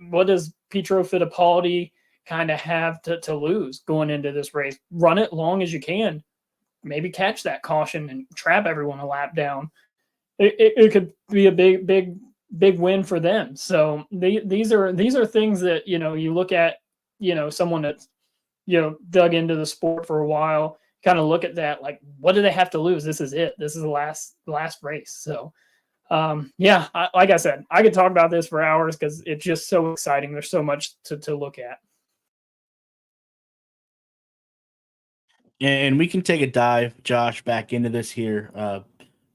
Speaker 9: what does Pietro Fittipaldi kind of have to lose going into this race? Run it long as you can, maybe catch that caution and trap everyone a lap down. It could be a big win for them. So these are things that you look at, someone that's dug into the sport for a while, kind of look at that, like, what do they have to lose? This is it. This is the last race. So, like I said, I could talk about this for hours because it's just so exciting. There's so much to look at.
Speaker 7: And we can take a dive, Josh, back into this here.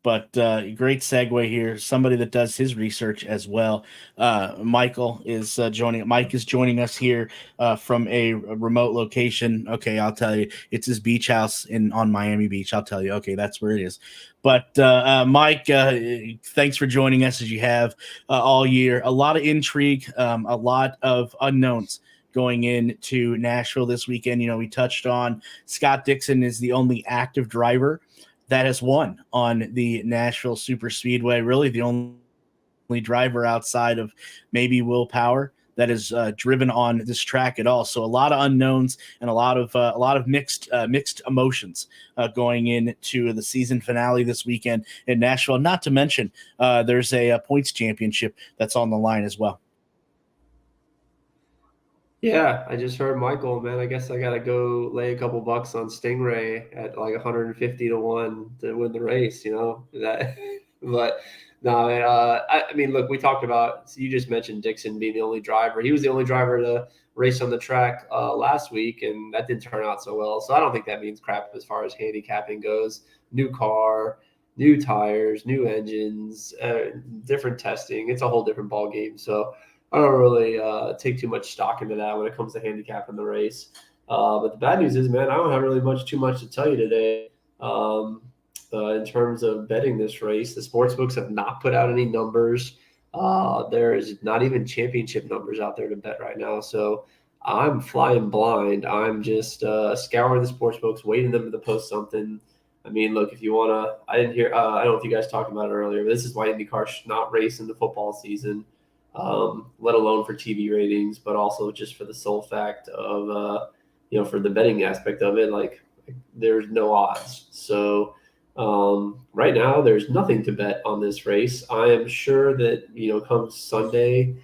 Speaker 7: But great segue here. Somebody that does his research as well. Michael is joining. Mike is joining us here from a remote location. Okay, I'll tell you, it's his beach house on Miami Beach. I'll tell you. Okay, that's where it is. But Mike, thanks for joining us as you have all year. A lot of intrigue, a lot of unknowns going into Nashville this weekend. We touched on Scott Dixon is the only active driver that has won on the Nashville Super Speedway. Really the only driver outside of maybe Will Power that is driven on this track at all. So a lot of unknowns and a lot of mixed emotions going into the season finale this weekend in Nashville. Not to mention there's a points championship that's on the line as well.
Speaker 10: Yeah, I just heard Michael, man. I guess I got to go lay a couple bucks on Stingray at like 150 to 1 to win the race, that. But no, I mean, look, we talked about, so you just mentioned Dixon being the only driver. He was the only driver to race on the track last week, and that didn't turn out so well. So I don't think that means crap as far as handicapping goes. New car, new tires, new engines, different testing. It's a whole different ball game. So I don't really take too much stock into that when it comes to handicapping the race. But the bad news is, man, I don't have really too much to tell you today in terms of betting this race. The sportsbooks have not put out any numbers. There is not even championship numbers out there to bet right now. So I'm flying blind. I'm just scouring the sportsbooks, waiting them to post something. I mean, look, if you want to – I didn't hear I don't know if you guys talked about it earlier, but this is why IndyCar should not race in the football season. Let alone for TV ratings, but also just for the sole fact of, for the betting aspect of it, like there's no odds. So right now there's nothing to bet on this race. I am sure that, come Sunday,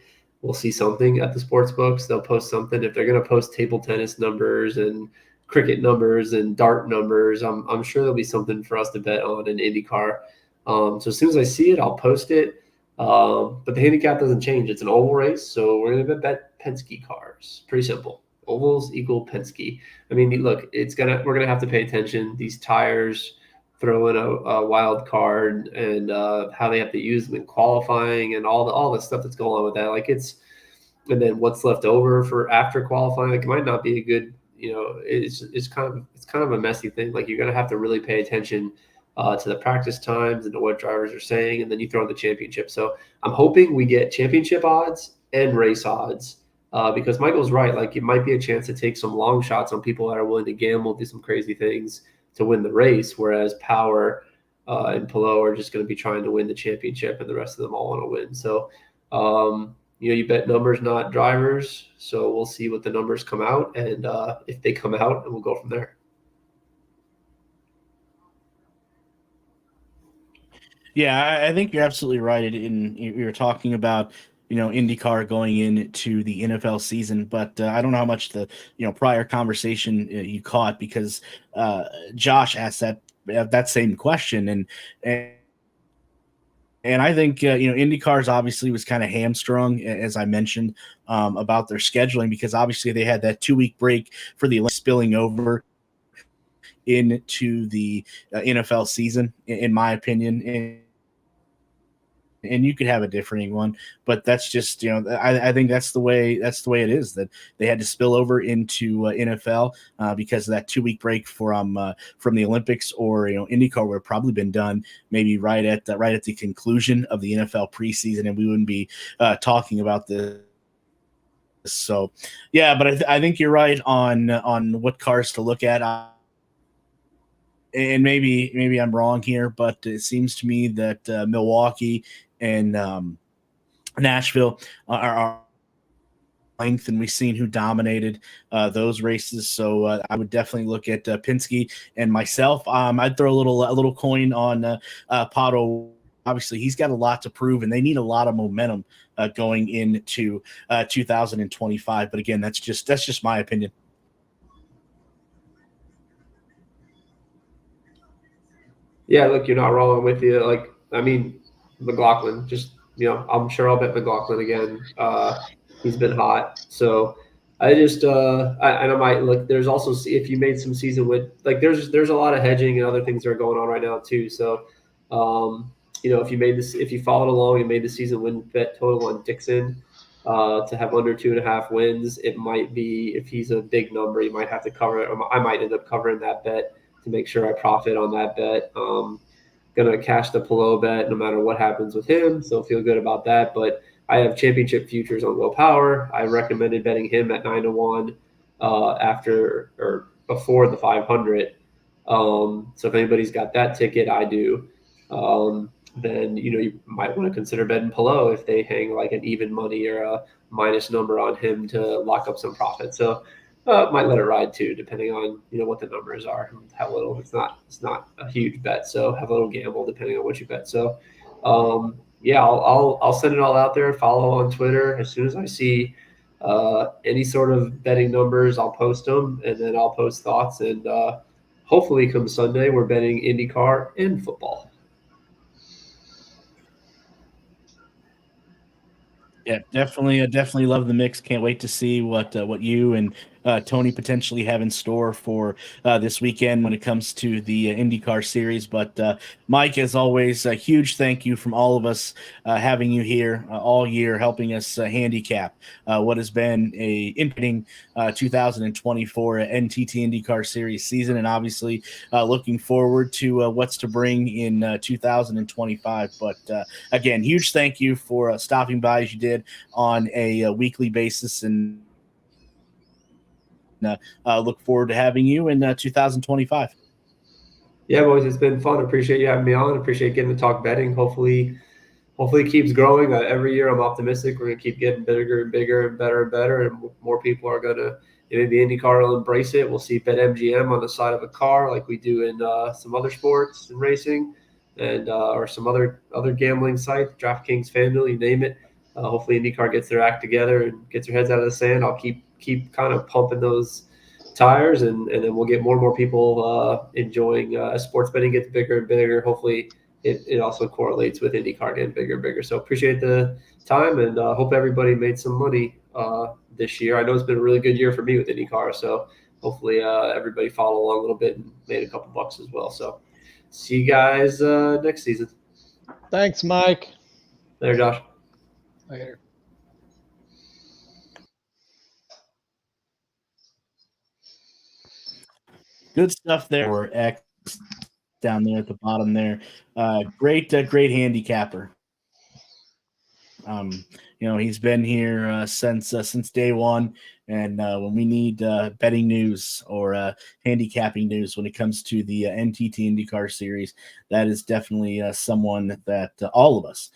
Speaker 10: we'll see something at the sports books. They'll post something. If they're going to post table tennis numbers and cricket numbers and dart numbers, I'm sure there'll be something for us to bet on in IndyCar. So as soon as I see it, I'll post it. But the handicap doesn't change. It's an oval race, so we're going to bet Penske cars. numbers. Pretty simple. Ovals equal Penske. I mean, look, we're gonna have to pay attention. These tires throw in a wild card, and how they have to use them in qualifying, and all the stuff that's going on with that. Like and then what's left over for after qualifying. Like, it might not be a good. It's kind of a messy thing. Like, you're gonna have to really pay attention to the practice times and to what drivers are saying, and then you throw in the championship. So I'm hoping we get championship odds and race odds. Because Michael's right, like, it might be a chance to take some long shots on people that are willing to gamble, do some crazy things to win the race, whereas Power and Pillow are just going to be trying to win the championship, and the rest of them all want to win. So, you bet numbers, not drivers. So we'll see what the numbers come out, and if they come out, and we'll go from there.
Speaker 7: Yeah, I think you're absolutely right. You're talking about IndyCar going into the NFL season, but I don't know how much the prior conversation you caught, because Josh asked that same question, and I think IndyCar's obviously was kind of hamstrung, as I mentioned, about their scheduling, because obviously they had that 2-week break for the Olympics spilling over into the NFL season, in my opinion. And you could have a differing one, but that's just I think that's the way it is, that they had to spill over into NFL because of that 2-week break from the Olympics, or IndyCar would have probably been done maybe right at the conclusion of the NFL preseason, and we wouldn't be talking about this. So yeah, but I think you're right on what cars to look at. And maybe I'm wrong here, but it seems to me that Milwaukee and Nashville are length, and we've seen who dominated those races. So I would definitely look at Penske. And myself, I'd throw a little coin on Pato. Obviously, he's got a lot to prove, and they need a lot of momentum going into 2025. But again, that's just my opinion.
Speaker 10: Yeah, look, you're not wrong. I'm with you. Like, I mean, McLaughlin, I'm sure I'll bet McLaughlin again. He's been hot. So I just, I might look. There's also, if you made some season win, like, there's a lot of hedging and other things that are going on right now too. So, if you followed along and made the season win bet total on Dixon to have under 2.5 wins, it might be, if he's a big number, you might have to cover it. I might end up covering that bet to make sure I profit on that bet. Gonna cash the Pillow bet no matter what happens with him, so feel good about that. But I have championship futures on Will Power. I recommended betting him at 9-1 after or before the 500. So if anybody's got that ticket, I do. Then you might want to consider betting Pillow if they hang like an even money or a minus number on him to lock up some profit. So might let it ride too, depending on what the numbers are, how little. It's not a huge bet, so have a little gamble depending on what you bet. So yeah, I'll send it all out there. Follow on Twitter. As soon as I see any sort of betting numbers, I'll post them, and then I'll post thoughts. And hopefully, come Sunday, we're betting IndyCar and football.
Speaker 7: Yeah, definitely love the mix. Can't wait to see what you and Tony potentially have in store for this weekend when it comes to the IndyCar series. But Mike, as always, a huge thank you from all of us having you here all year, helping us handicap what has been a interesting 2024 NTT IndyCar Series season, and obviously looking forward to what's to bring in 2025. But again, huge thank you for stopping by as you did on a weekly basis, and look forward to having you in 2025.
Speaker 10: Yeah, boys, it's been fun. Appreciate you having me on. Appreciate getting to talk betting. Hopefully it keeps growing. Every year I'm optimistic we're going to keep getting bigger and bigger and better and better, and more people are going to, maybe IndyCar will embrace it. We'll see BetMGM on the side of a car like we do in some other sports and racing, and or some other gambling sites, DraftKings, FanDuel, you name it. Hopefully IndyCar gets their act together and gets their heads out of the sand. I'll keep kind of pumping those tires, and then we'll get more and more people enjoying sports betting gets bigger and bigger. Hopefully it also correlates with IndyCar getting bigger and bigger. So appreciate the time, and hope everybody made some money this year. I know it's been a really good year for me with IndyCar, so hopefully everybody followed along a little bit and made a couple bucks as well. So see you guys next season.
Speaker 8: Thanks, Mike.
Speaker 10: Later, Josh.
Speaker 8: Later.
Speaker 7: Good stuff there. Or X down there at the bottom there. Great handicapper. He's been here since day one. And when we need betting news or handicapping news when it comes to the NTT IndyCar Series, that is definitely someone that all of us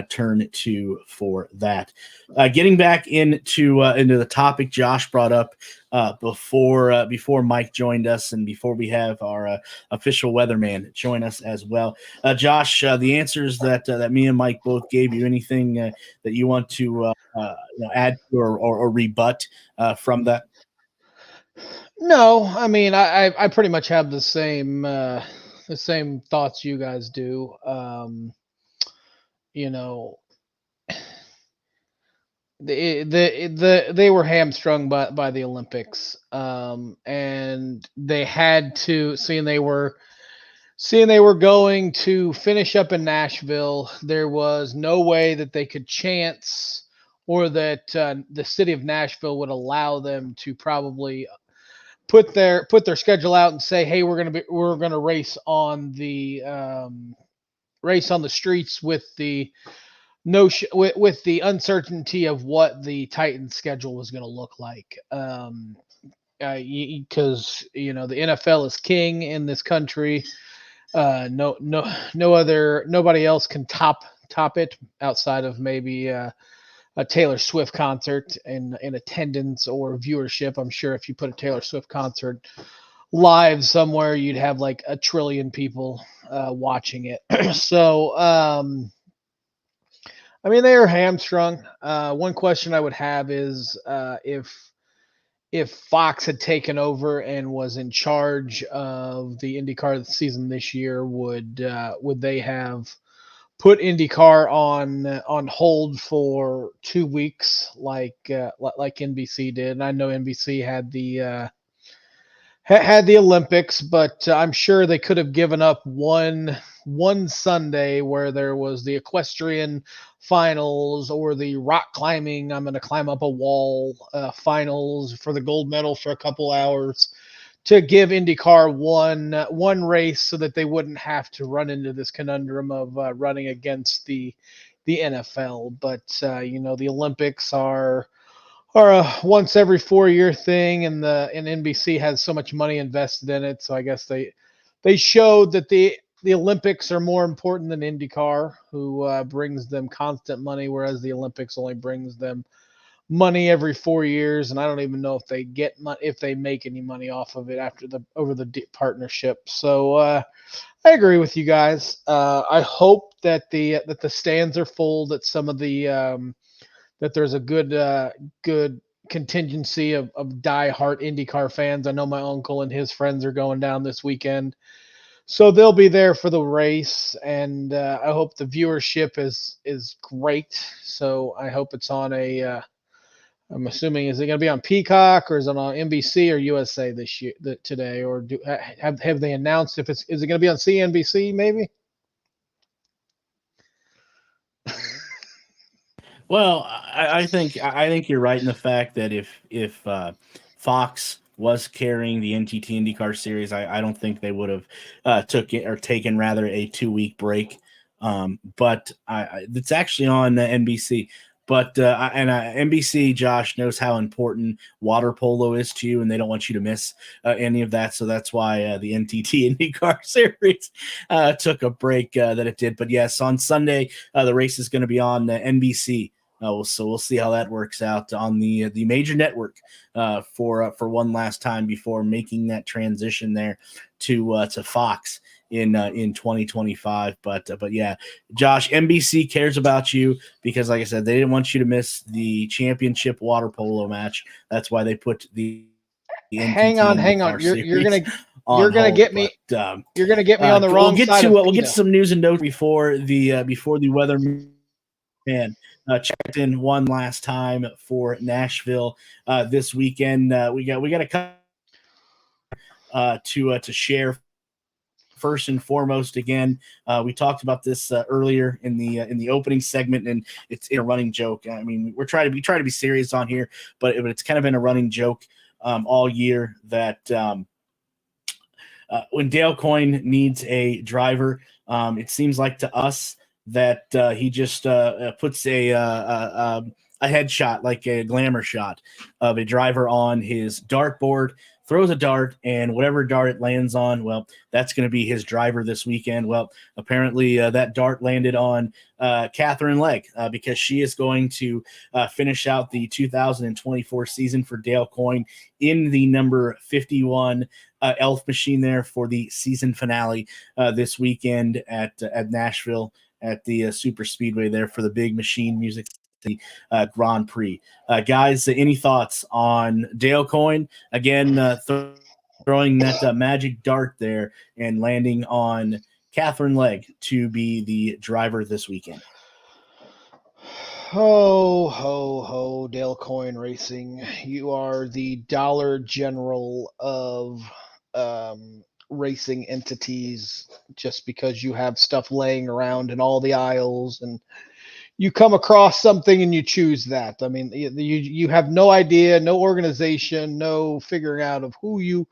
Speaker 7: turn to for that. Getting back into the topic Josh brought up before Mike joined us and before we have our official weatherman join us as well. Josh, the answers that me and Mike both gave you, anything that you want to add or rebut from that?
Speaker 8: No, I mean I pretty much have the same thoughts you guys do. They were hamstrung by the Olympics, and they had to, seeing they were going to finish up in Nashville. There was no way that they could chance, or that the city of Nashville would allow them to probably put their schedule out and say, hey, we're gonna race on the streets with the with the uncertainty of what the Titans schedule was going to look like. Because the NFL is king in this country. Nobody else can top it outside of maybe a Taylor Swift concert in attendance or viewership. I'm sure if you put a Taylor Swift concert live somewhere, you'd have like 1 trillion people watching it. So, I mean, they are hamstrung. One question I would have is if Fox had taken over and was in charge of the IndyCar season this year, would they have put IndyCar on hold for 2 weeks like NBC did? And I know NBC had the Olympics, but I'm sure they could have given up one Sunday where there was the equestrian finals or the rock climbing, I'm going to climb up a wall finals for the gold medal for a couple hours, to give IndyCar one race so that they wouldn't have to run into this conundrum of running against the NFL. But the Olympics are a once every 4-year thing, and NBC has so much money invested in it. So I guess they showed that the Olympics are more important than IndyCar, who brings them constant money, whereas the Olympics only brings them money every 4 years. And I don't even know if they if they make any money off of it over the partnership. So I agree with you guys. I hope that the stands are full, that some of the that there's a good contingency of die-hard IndyCar fans. I know my uncle and his friends are going down this weekend, so they'll be there for the race, and I hope the viewership is great. So I hope it's on I'm assuming, is it going to be on Peacock, or is it on NBC or USA today, or have they announced is it going to be on CNBC maybe?
Speaker 7: Well, I think you're right in the fact that if Fox was carrying the NTT IndyCar Series, I don't think they would have taken rather a 2-week break. But it's actually on NBC. But NBC, Josh, knows how important water polo is to you, and they don't want you to miss any of that. So that's why the NTT IndyCar Series took a break that it did. But yes, on Sunday, the race is going to be on NBC. So we'll see how that works out on the major network for one last time before making that transition there to Fox in 2025. But yeah, Josh, NBC cares about you because, like I said, they didn't want you to miss the championship water polo match. That's why they put the
Speaker 8: hang on. You're gonna get me. You're gonna get me on the wrong side.
Speaker 7: We'll get to some news and notes before the weather man checked in one last time for Nashville this weekend. We got a couple to share. First and foremost, again, we talked about this earlier in the opening segment, and it's a running joke. I mean, we try to be serious on here, but it's kind of been a running joke all year that when Dale Coyne needs a driver, it seems like to us that he just puts a headshot, like a glamour shot of a driver on his dartboard, throws a dart, and whatever dart it lands on, well, that's going to be his driver this weekend. Well, apparently that dart landed on Catherine Legg because she is going to finish out the 2024 season for Dale Coyne in the number 51 Elf machine there for the season finale this weekend at Nashville at the Super Speedway there for the Big Machine Music Grand Prix. Guys, any thoughts on Dale Coyne again throwing that magic dart there and landing on Catherine Legg to be the driver this weekend?
Speaker 8: Ho, ho, ho, Dale Coyne Racing. You are the Dollar General of racing entities just because you have stuff laying around in all the aisles and you come across something and you choose that. I mean, you have no idea, no organization, no figuring out of who you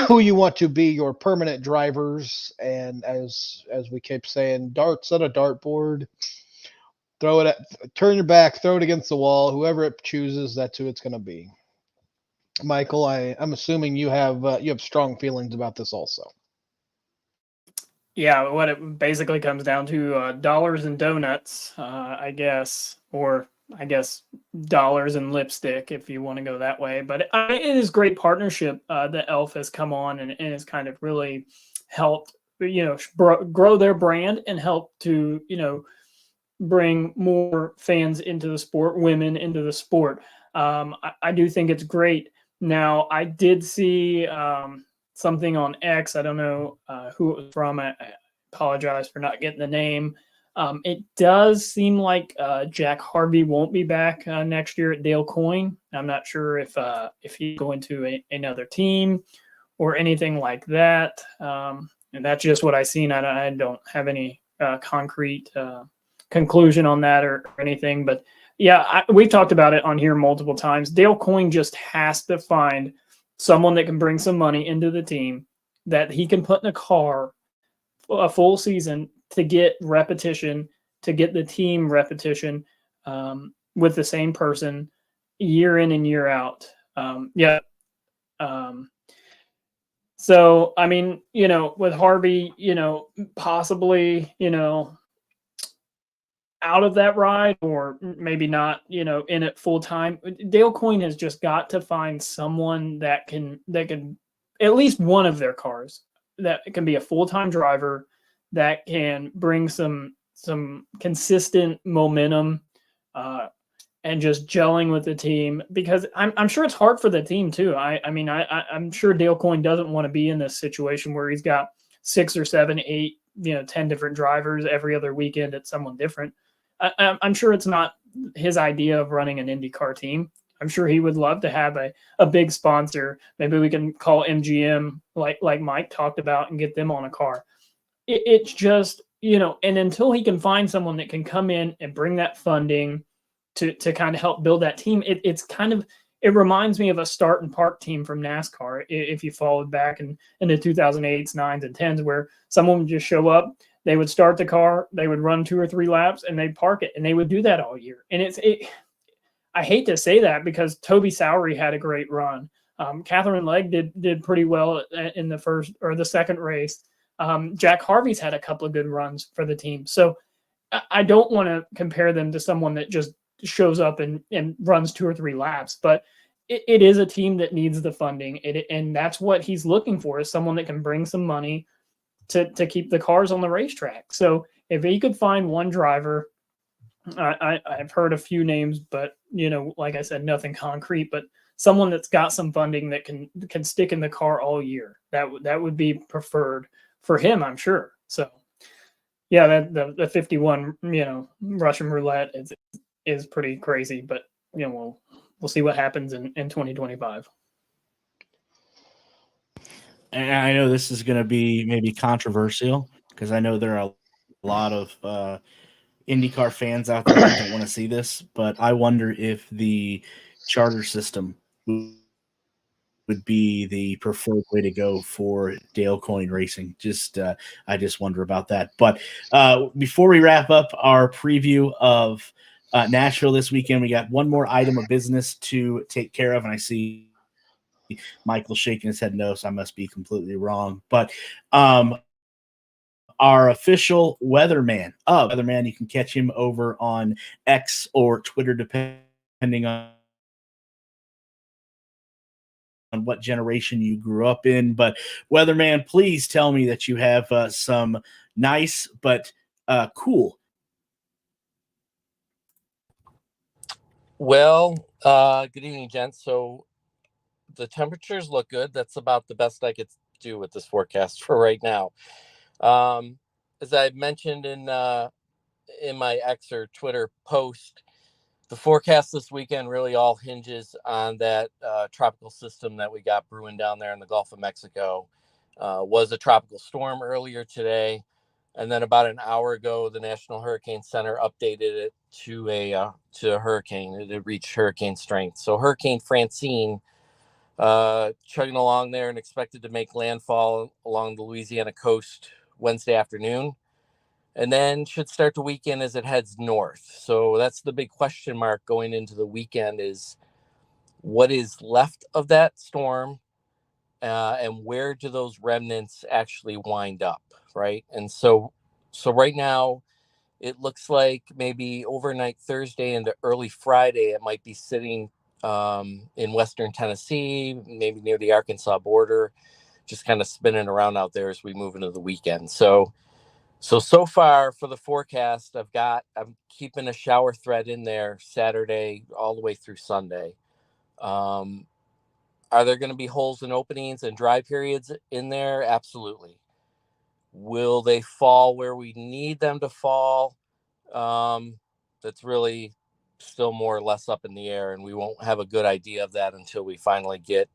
Speaker 8: who you want to be your permanent drivers. And as we keep saying, darts on a dartboard, throw it at, turn your back, throw it against the wall. Whoever it chooses, that's who it's going to be. Michael, I'm assuming you have strong feelings about this also.
Speaker 9: Yeah, what it basically comes down to dollars and donuts, I guess, or I guess dollars and lipstick if you want to go that way. But it is great partnership that Elf has come on and has kind of really helped, grow their brand and help to, bring more fans into the sport, women into the sport. I do think it's great. Now, I did see something on X. I don't know who it was from. I apologize for not getting the name. It does seem like Jack Harvey won't be back next year at Dale Coyne. I'm not sure if he's going to another team or anything like that. And that's just what I've seen. I don't have any concrete conclusion on that or anything. But yeah, we've talked about it on here multiple times. Dale Coyne just has to find someone that can bring some money into the team that he can put in a car a full season to get repetition, to get the team repetition with the same person year in and year out. So, I mean, with Harvey, possibly, out of that ride or maybe not, in it full time. Dale Coyne has just got to find someone that can at least one of their cars that can be a full-time driver that can bring some consistent momentum and just gelling with the team, because I'm sure it's hard for the team too. I'm sure Dale Coyne doesn't want to be in this situation where he's got 6 or 7, 8, 10 different drivers every other weekend at someone different. I'm sure it's not his idea of running an IndyCar team. I'm sure he would love to have a big sponsor. Maybe we can call MGM like Mike talked about and get them on a car. It's just, and until he can find someone that can come in and bring that funding to kind of help build that team, it reminds me of a start and park team from NASCAR. If you followed back in the 2008s, 9s, and 10s, where someone would just show up, they would start the car, they would run 2 or 3 laps, and they'd park it, and they would do that all year. And I hate to say that because Toby Sowery had a great run. Catherine Legg did pretty well in the first or the second race. Jack Harvey's had a couple of good runs for the team. So I don't want to compare them to someone that just shows up and runs 2 or 3 laps, but it is a team that needs the funding. And that's what he's looking for, is someone that can bring some money to keep the cars on the racetrack. So if he could find one driver, I've heard a few names, but like I said, nothing concrete, but someone that's got some funding that can stick in the car all year, that would be preferred for him, I'm sure. So Yeah, the 51, Russian roulette is pretty crazy, but we'll see what happens in 2025.
Speaker 7: And I know this is going to be maybe controversial because I know there are a lot of IndyCar fans out there that don't want to see this, but I wonder if the charter system would be the preferred way to go for Dale Coyne Racing. I just wonder about that. But before we wrap up our preview of Nashville this weekend, we got one more item of business to take care of, and I see Michael shaking his head no, so I must be completely wrong. But our official weatherman, you can catch him over on X or Twitter, depending on what generation you grew up in. But weatherman, please tell me that you have some nice but cool.
Speaker 11: Well, good evening, gents. So the temperatures look good. That's about the best I could do with this forecast for right now. As I mentioned in my X or Twitter post, the forecast this weekend really all hinges on that tropical system that we got brewing down there in the Gulf of Mexico. Was a tropical storm earlier today, and then about an hour ago, the National Hurricane Center updated it to a hurricane. It had reached hurricane strength. So Hurricane Francine, chugging along there and expected to make landfall along the Louisiana coast Wednesday afternoon, and then should start the weekend as it heads north. So that's the big question mark going into the weekend, is what is left of that storm, and where do those remnants actually wind up, right? And so right now, it looks like maybe overnight Thursday into early Friday, it might be sitting in western Tennessee, maybe near the Arkansas border, just kind of spinning around out there as we move into the weekend. So far for the forecast, I'm keeping a shower thread in there Saturday all the way through Sunday. Are there going to be holes and openings and dry periods in there? Absolutely. Will they fall where we need them to fall? That's really still more or less up in the air, and we won't have a good idea of that until we finally get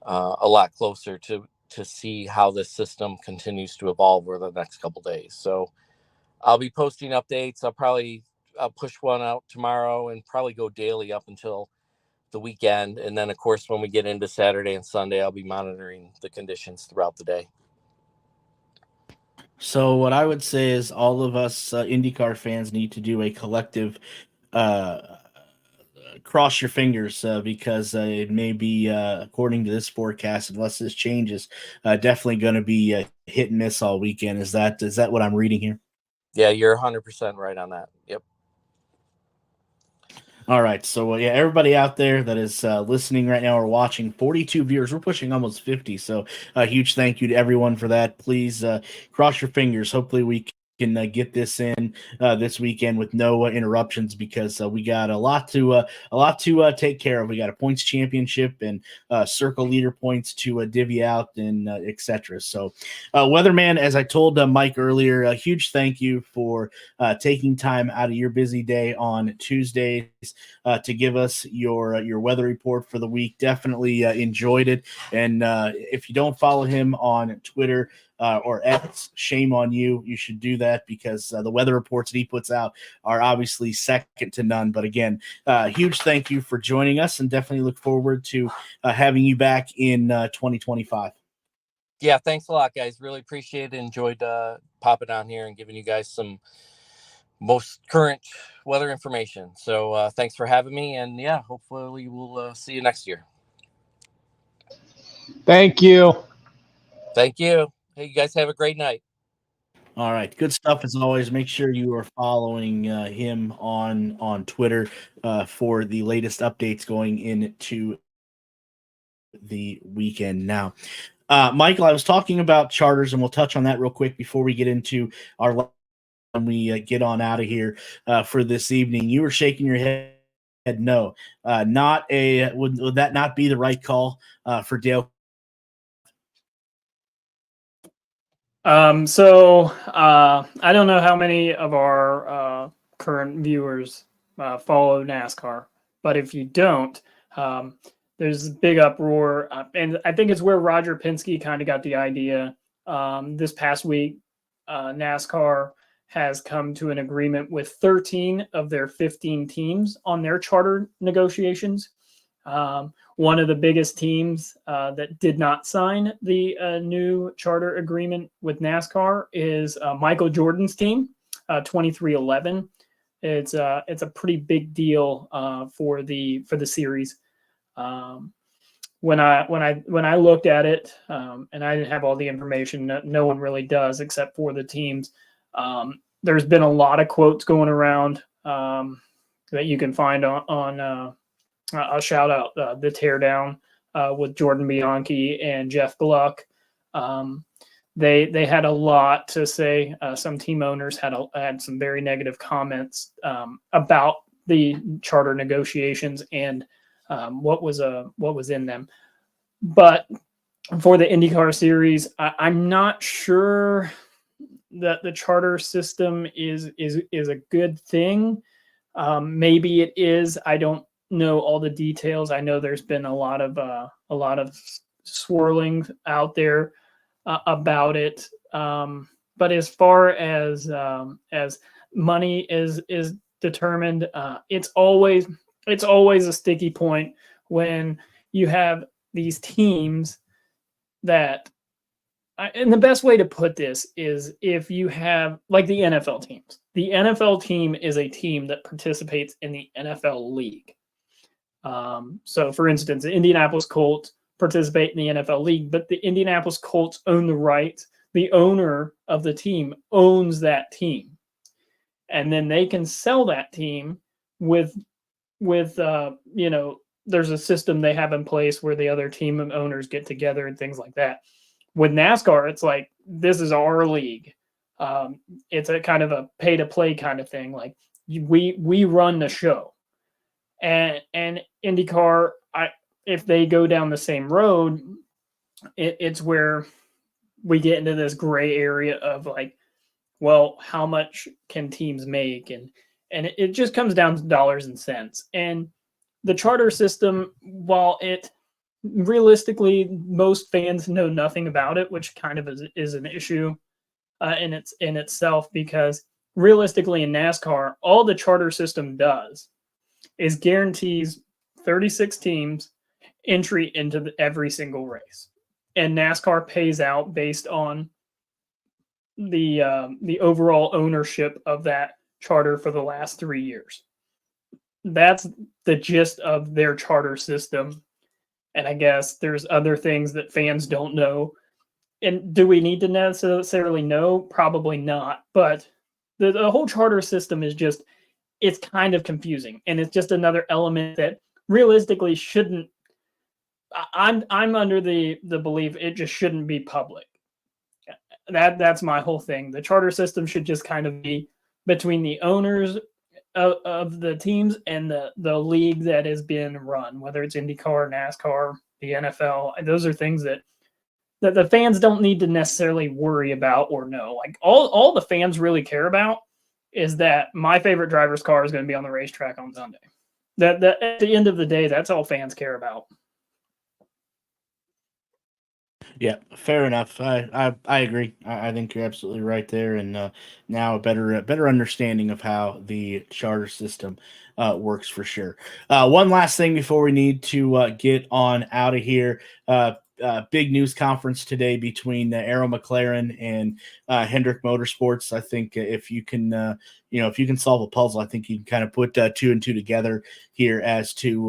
Speaker 11: a lot closer to see how this system continues to evolve over the next couple days. So I'll be posting updates. I'll push one out tomorrow and probably go daily up until the weekend. And then, of course, when we get into Saturday and Sunday, I'll be monitoring the conditions throughout the day.
Speaker 7: So what I would say is all of us IndyCar fans need to do a collective cross your fingers because it may be, according to this forecast, unless this changes, definitely going to be hit and miss all weekend. Is that what I'm reading here?
Speaker 11: Yeah, you're 100% right on that. Yep.
Speaker 7: All right. So, yeah, everybody out there that is listening right now or watching, 42 viewers. We're pushing almost 50. So, a huge thank you to everyone for that. Please cross your fingers. Hopefully, we can get this in this weekend with no interruptions, because we got a lot to take care of. We got a points championship and circle leader points to divvy out, and etc. So, weatherman, as I told Mike earlier, a huge thank you for taking time out of your busy day on Tuesdays to give us your weather report for the week. Definitely enjoyed it. And if you don't follow him on Twitter or X, shame on you. You should do that, because the weather reports that he puts out are obviously second to none. But again, huge thank you for joining us, and definitely look forward to having you back in 2025.
Speaker 11: Yeah, thanks a lot, guys. Really appreciate it. Enjoyed popping on here and giving you guys some most current weather information. So thanks for having me, and yeah, hopefully we'll see you next year.
Speaker 8: Thank you.
Speaker 11: Thank you. Hey, you guys have a great night.
Speaker 7: All right, good stuff as always. Make sure you are following him on Twitter for the latest updates going into the weekend. Now, Michael, I was talking about charters, and we'll touch on that real quick before we get into our when we get on out of here for this evening. You were shaking your head no. Not a would that not be the right call for Dale?
Speaker 9: I don't know how many of our current viewers follow NASCAR, but if you don't, there's a big uproar, and I think it's where Roger Penske kind of got the idea. This past week, NASCAR has come to an agreement with 13 of their 15 teams on their charter negotiations. One of the biggest teams that did not sign the new charter agreement with NASCAR is Michael Jordan's team, 2311. It's a pretty big deal for the series. When I looked at it, and I didn't have all the information, no one really does except for the teams. There's been a lot of quotes going around that you can find on I'll shout out the Teardown with Jordan Bianchi and Jeff Gluck. They had a lot to say. Some team owners had some very negative comments about the charter negotiations and what was in them. But for the IndyCar series, I'm not sure that the charter system is a good thing. Maybe it is. I don't know all the details. I know there's been a lot of swirling out there about it. But as far as money is determined, it's always a sticky point when you have these teams that. And the best way to put this is if you have like the NFL teams. The NFL team is a team that participates in the NFL league. So, for instance, the Indianapolis Colts participate in the NFL league, but the Indianapolis Colts own the rights. The owner of the team owns that team, and then they can sell that team with there's a system they have in place where the other team owners get together and things like that. With NASCAR, it's like, this is our league. It's a kind of a pay to play kind of thing. Like we run the show, and IndyCar, if they go down the same road, it's where we get into this gray area of like, well, how much can teams make? And it just comes down to dollars and cents. And the charter system, while it realistically, most fans know nothing about it, which kind of is an issue in itself, because realistically in NASCAR, all the charter system does is guarantees 36 teams entry into every single race, and NASCAR pays out based on the overall ownership of that charter for the last 3 years. That's the gist of their charter system. And I guess there's other things that fans don't know. And do we need to necessarily know? Probably not. But the whole charter system is just, it's kind of confusing. And it's just another element that realistically shouldn't, I'm under the belief it just shouldn't be public. That's my whole thing. The charter system should just kind of be between the owners of the teams and the league that has been run, whether it's IndyCar, NASCAR, the NFL. Those are things that the fans don't need to necessarily worry about or know. Like all the fans really care about is that my favorite driver's car is going to be on the racetrack on Sunday. That at the end of the day, that's all fans care about.
Speaker 7: Yeah, fair enough. I agree. I think you're absolutely right there, and now a better understanding of how the charter system works for sure. One last thing before we need to get on out of here. Big news conference today between Arrow McLaren and Hendrick Motorsports. I think if you can, if you can solve a puzzle, I think you can kind of put 2 and 2 together here as to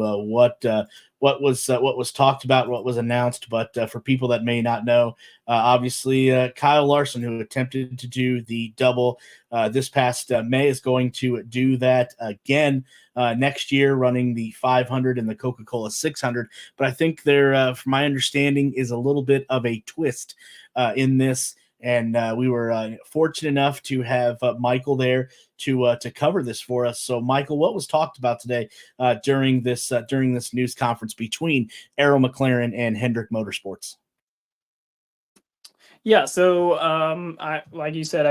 Speaker 7: what was talked about, what was announced. But for people that may not know, obviously Kyle Larson, who attempted to do the double this past May, is going to do that again next year, running the 500 and the Coca-Cola 600. But I think there, from my understanding, is a little bit of a twist in this. And we were fortunate enough to have Michael there to cover this for us. So, Michael, what was talked about today during this news conference between Arrow McLaren and Hendrick Motorsports?
Speaker 9: Yeah, so I like you said,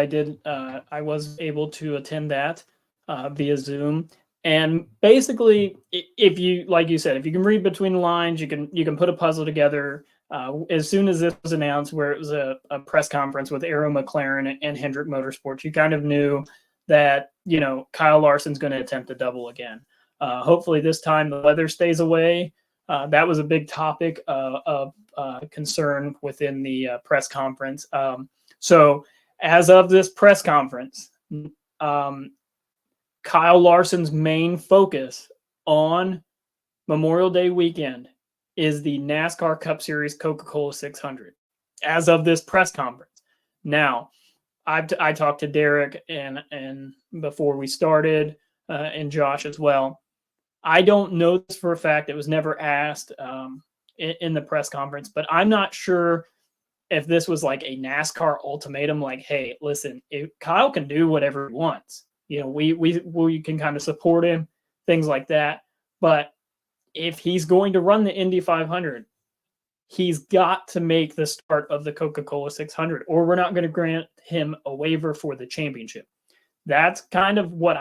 Speaker 9: I was able to attend that via Zoom, and basically, if you like you said, if you can read between the lines, you can put a puzzle together. As soon as this was announced, where it was a press conference with Arrow McLaren and Hendrick Motorsports, you kind of knew that Kyle Larson's going to attempt a double again. Hopefully, this time the weather stays away. That was a big topic of concern within the press conference. So, as of this press conference, Kyle Larson's main focus on Memorial Day weekend is the NASCAR Cup Series Coca-Cola 600. As of this press conference, now I talked to Derek and before we started, and Josh as well. I don't know this for a fact. It was never asked in the press conference, but I'm not sure if this was like a NASCAR ultimatum, like, hey, listen, Kyle can do whatever he wants. We can kind of support him, things like that. But if he's going to run the Indy 500, he's got to make the start of the Coca-Cola 600, or we're not going to grant him a waiver for the championship. That's kind of what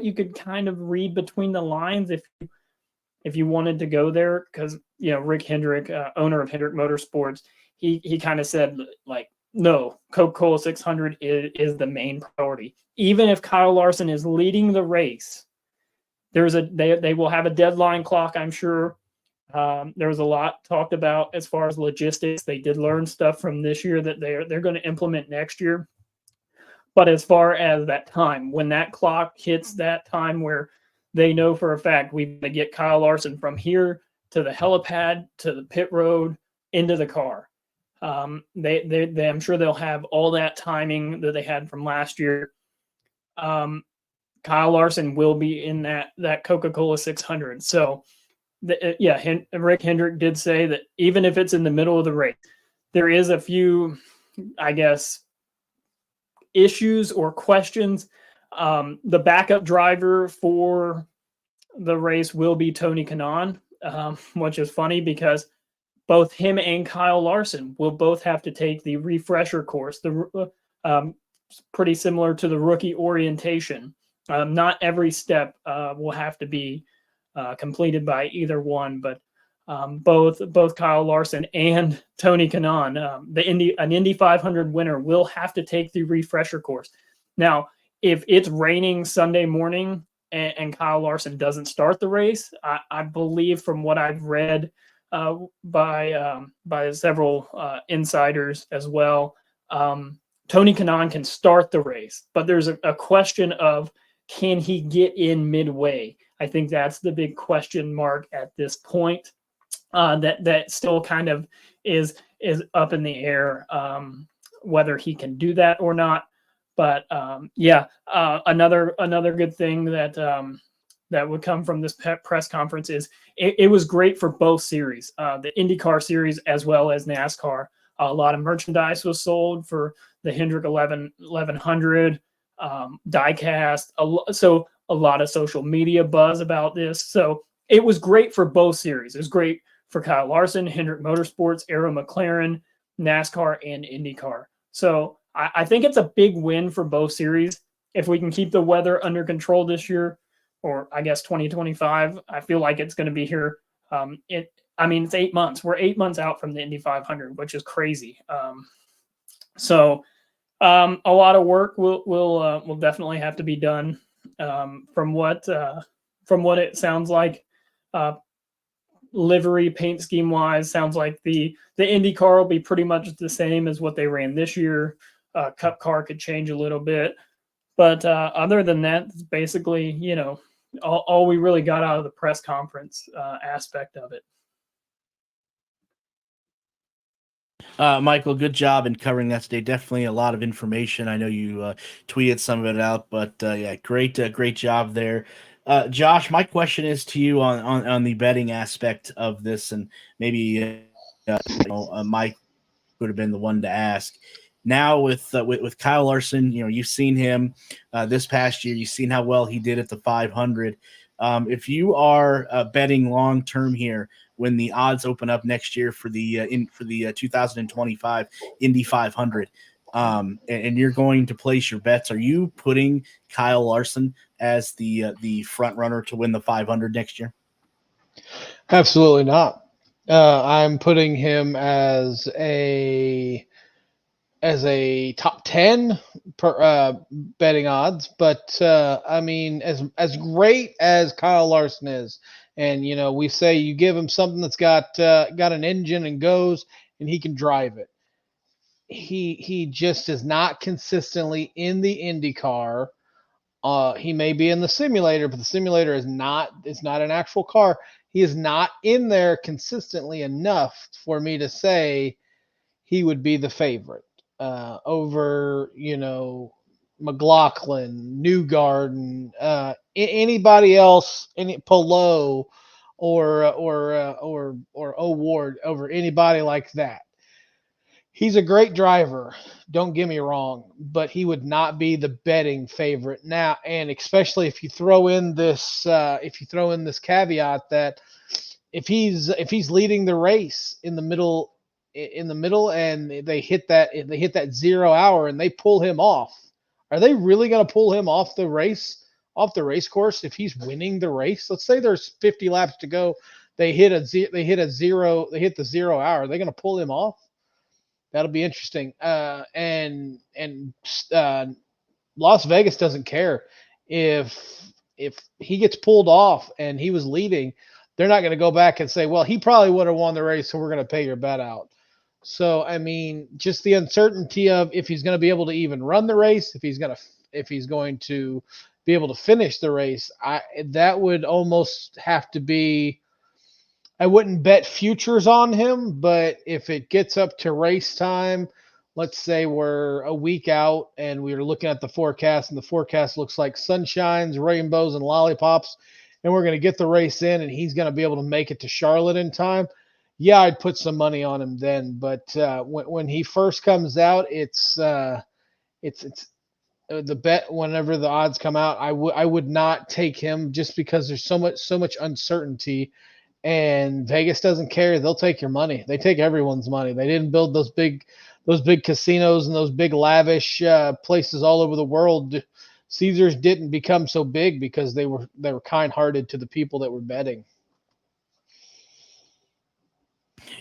Speaker 9: you could kind of read between the lines if you wanted to go there, because Rick Hendrick, owner of Hendrick Motorsports, he kind of said, like, no, Coca-Cola 600 is the main priority. Even if Kyle Larson is leading the race, they will have a deadline clock, I'm sure. There was a lot talked about as far as logistics. They did learn stuff from this year that they're going to implement next year. But as far as that time, when that clock hits that time where they know for a fact we're going to get Kyle Larson from here to the helipad, to the pit road, into the car. I'm sure they'll have all that timing that they had from last year. Kyle Larson will be in that Coca-Cola 600. So, Rick Hendrick did say that even if it's in the middle of the race, there is a few, I guess, issues or questions. The backup driver for the race will be Tony Kanaan, which is funny because both him and Kyle Larson will both have to take the refresher course, pretty similar to the rookie orientation. Not every step will have to be completed by either one, but both Kyle Larson and Tony Kanaan, an Indy 500 winner, will have to take the refresher course. Now, if it's raining Sunday morning and Kyle Larson doesn't start the race, I believe from what I've read by several insiders as well, Tony Kanaan can start the race, but there's a question of, can he get in midway? I think that's the big question mark at this point. That still kind of is up in the air, whether he can do that or not. But another good thing that would come from this press conference is it was great for both series, the IndyCar series as well as NASCAR. A lot of merchandise was sold for the Hendrick 1100 diecast. So a lot of social media buzz about this. So it was great for both series. It was great for Kyle Larson, Hendrick Motorsports, Arrow McLaren, NASCAR, and IndyCar. So I think it's a big win for both series. If we can keep the weather under control this year, or I guess 2025, I feel like it's going to be here. It's 8 months. We're 8 months out from the Indy 500, which is crazy. So a lot of work will definitely have to be done. From what it sounds like, livery paint scheme wise, sounds like the Indy car will be pretty much the same as what they ran this year. Cup car could change a little bit, but other than that, it's basically all we really got out of the press conference aspect of it.
Speaker 7: Michael, good job in covering that today. Definitely a lot of information. I know you tweeted some of it out, but great job there. Josh, my question is to you on the betting aspect of this, and maybe Mike would have been the one to ask. Now with Kyle Larson, you've seen him this past year. You've seen how well he did at the 500. If you are betting long term here, when the odds open up next year for the 2025 Indy 500, and you're going to place your bets, are you putting Kyle Larson as the front runner to win the 500 next year?
Speaker 8: Absolutely not. I'm putting him as a top 10 betting odds, but I mean, as great as Kyle Larson is, and we say you give him something that's got an engine and goes, and he can drive it. He just is not consistently in the IndyCar. He may be in the simulator, but the simulator is not. It's not an actual car. He is not in there consistently enough for me to say he would be the favorite over, McLaughlin, Newgarden, anybody else, any Polo, or O'Ward over anybody like that. He's a great driver, don't get me wrong, but he would not be the betting favorite now. And especially if you throw in this caveat that if he's leading the race in the middle, and they hit that 0 hour and they pull him off, are they really going to pull him off the race course if he's winning the race? Let's say there's 50 laps to go, they hit the 0 hour. Are they going to pull him off? That'll be interesting. And Las Vegas doesn't care if he gets pulled off and he was leading. They're not going to go back and say, well, he probably would have won the race, so we're going to pay your bet out. So I mean, just the uncertainty of if he's going to be able to even run the race, if he's going to be able to finish the race, that would almost have to be. I wouldn't bet futures on him, but if it gets up to race time, let's say we're a week out and we're looking at the forecast, and the forecast looks like sunshines, rainbows, and lollipops, and we're going to get the race in, and he's going to be able to make it to Charlotte in time. Yeah, I'd put some money on him then. But when he first comes out, it's the bet. Whenever the odds come out, I would not take him just because there's so much uncertainty. And Vegas doesn't care. They'll take your money. They take everyone's money. They didn't build those big casinos and those big lavish places all over the world. Caesars didn't become so big because they were kind-hearted to the people that were betting.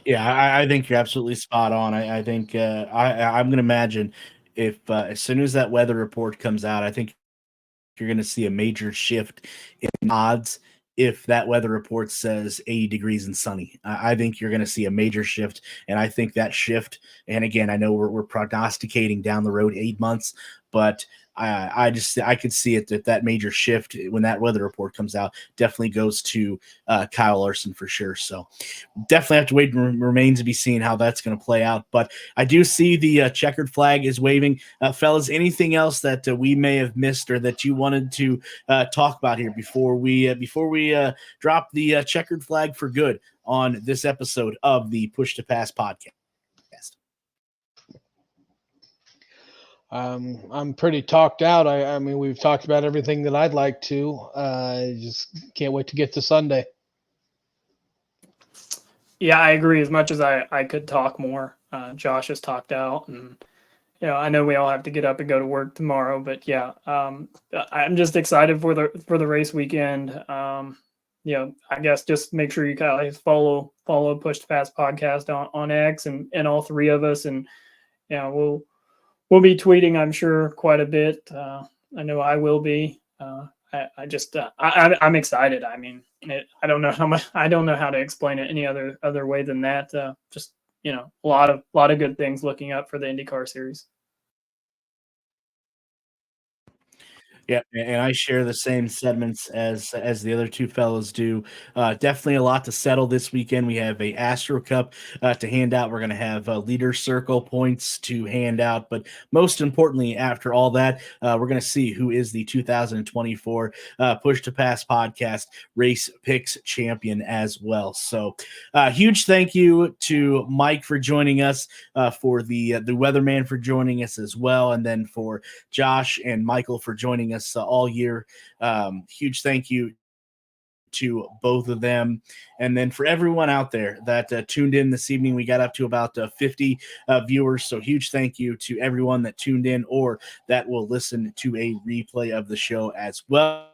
Speaker 7: Yeah, I think you're absolutely spot on. I think I'm going to imagine if as soon as that weather report comes out, I think you're going to see a major shift in odds. If that weather report says 80 degrees and sunny, I think you're going to see a major shift. And I think that shift, and again, I know we're prognosticating down the road 8 months, but I could see it that major shift when that weather report comes out definitely goes to Kyle Larson for sure. So definitely have to wait and remains to be seen how that's going to play out. But I do see the checkered flag is waving. Fellas, anything else that we may have missed or that you wanted to talk about here before we drop the checkered flag for good on this episode of the Push to Pass podcast?
Speaker 8: I'm pretty talked out. I mean, we've talked about everything that I'd like to. Just can't wait to get to Sunday.
Speaker 9: Yeah, I agree. As much as I could talk more, Josh has talked out, and I know we all have to get up and go to work tomorrow. But yeah, I'm just excited for the race weekend. I guess just make sure you guys follow Push to Pass podcast on X and all three of us, and we'll be tweeting, I'm sure, quite a bit. I know I will be. I'm excited. I mean, I don't know how to explain it any other way than that. Just a lot of good things looking up for the IndyCar series.
Speaker 7: Yeah, and I share the same sentiments as the other two fellows do. Definitely a lot to settle this weekend. We have a Astro Cup to hand out. We're going to have leader circle points to hand out. But most importantly, after all that, we're going to see who is the 2024 Push to Pass podcast race picks champion as well. So huge thank you to Mike for joining us, for the weatherman for joining us as well, and then for Josh and Michael for joining us all year. Huge thank you to both of them. And then for everyone out there that tuned in this evening, we got up to about 50 viewers. So huge thank you to everyone that tuned in or that will listen to a replay of the show as well.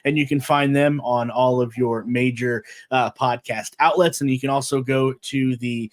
Speaker 7: And you can find them on all of your major podcast outlets. And you can also go to the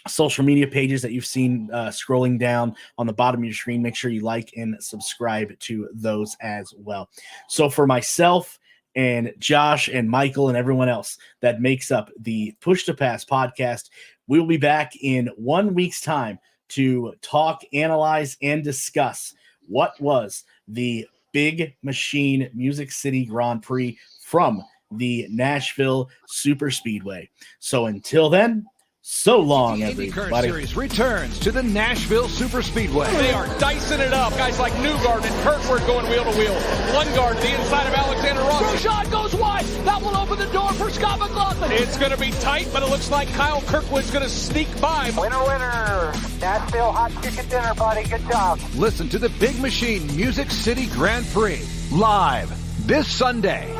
Speaker 7: social media pages that you've seen scrolling down on the bottom of your screen. Make sure you like and subscribe to those as well. So for myself and Josh and Michael and everyone else that makes up the Push to Pass podcast, we will be back in 1 week's time to talk, analyze, and discuss what was the Big Machine Music City Grand Prix from the Nashville Super Speedway. So until then, so long, everybody.
Speaker 12: Series returns to the Nashville Super Speedway.
Speaker 5: They are dicing it up. Guys like Newgarden and Kirkwood going wheel to wheel. Lundgaard to the inside of Alexander Rossi. Grosjean goes wide. That will open the door for Scott McLaughlin. It's going to be tight, but it looks like Kyle Kirkwood's going to sneak by.
Speaker 3: Winner, winner. Nashville hot chicken dinner, buddy. Good job.
Speaker 12: Listen to the Big Machine Music City Grand Prix live this Sunday.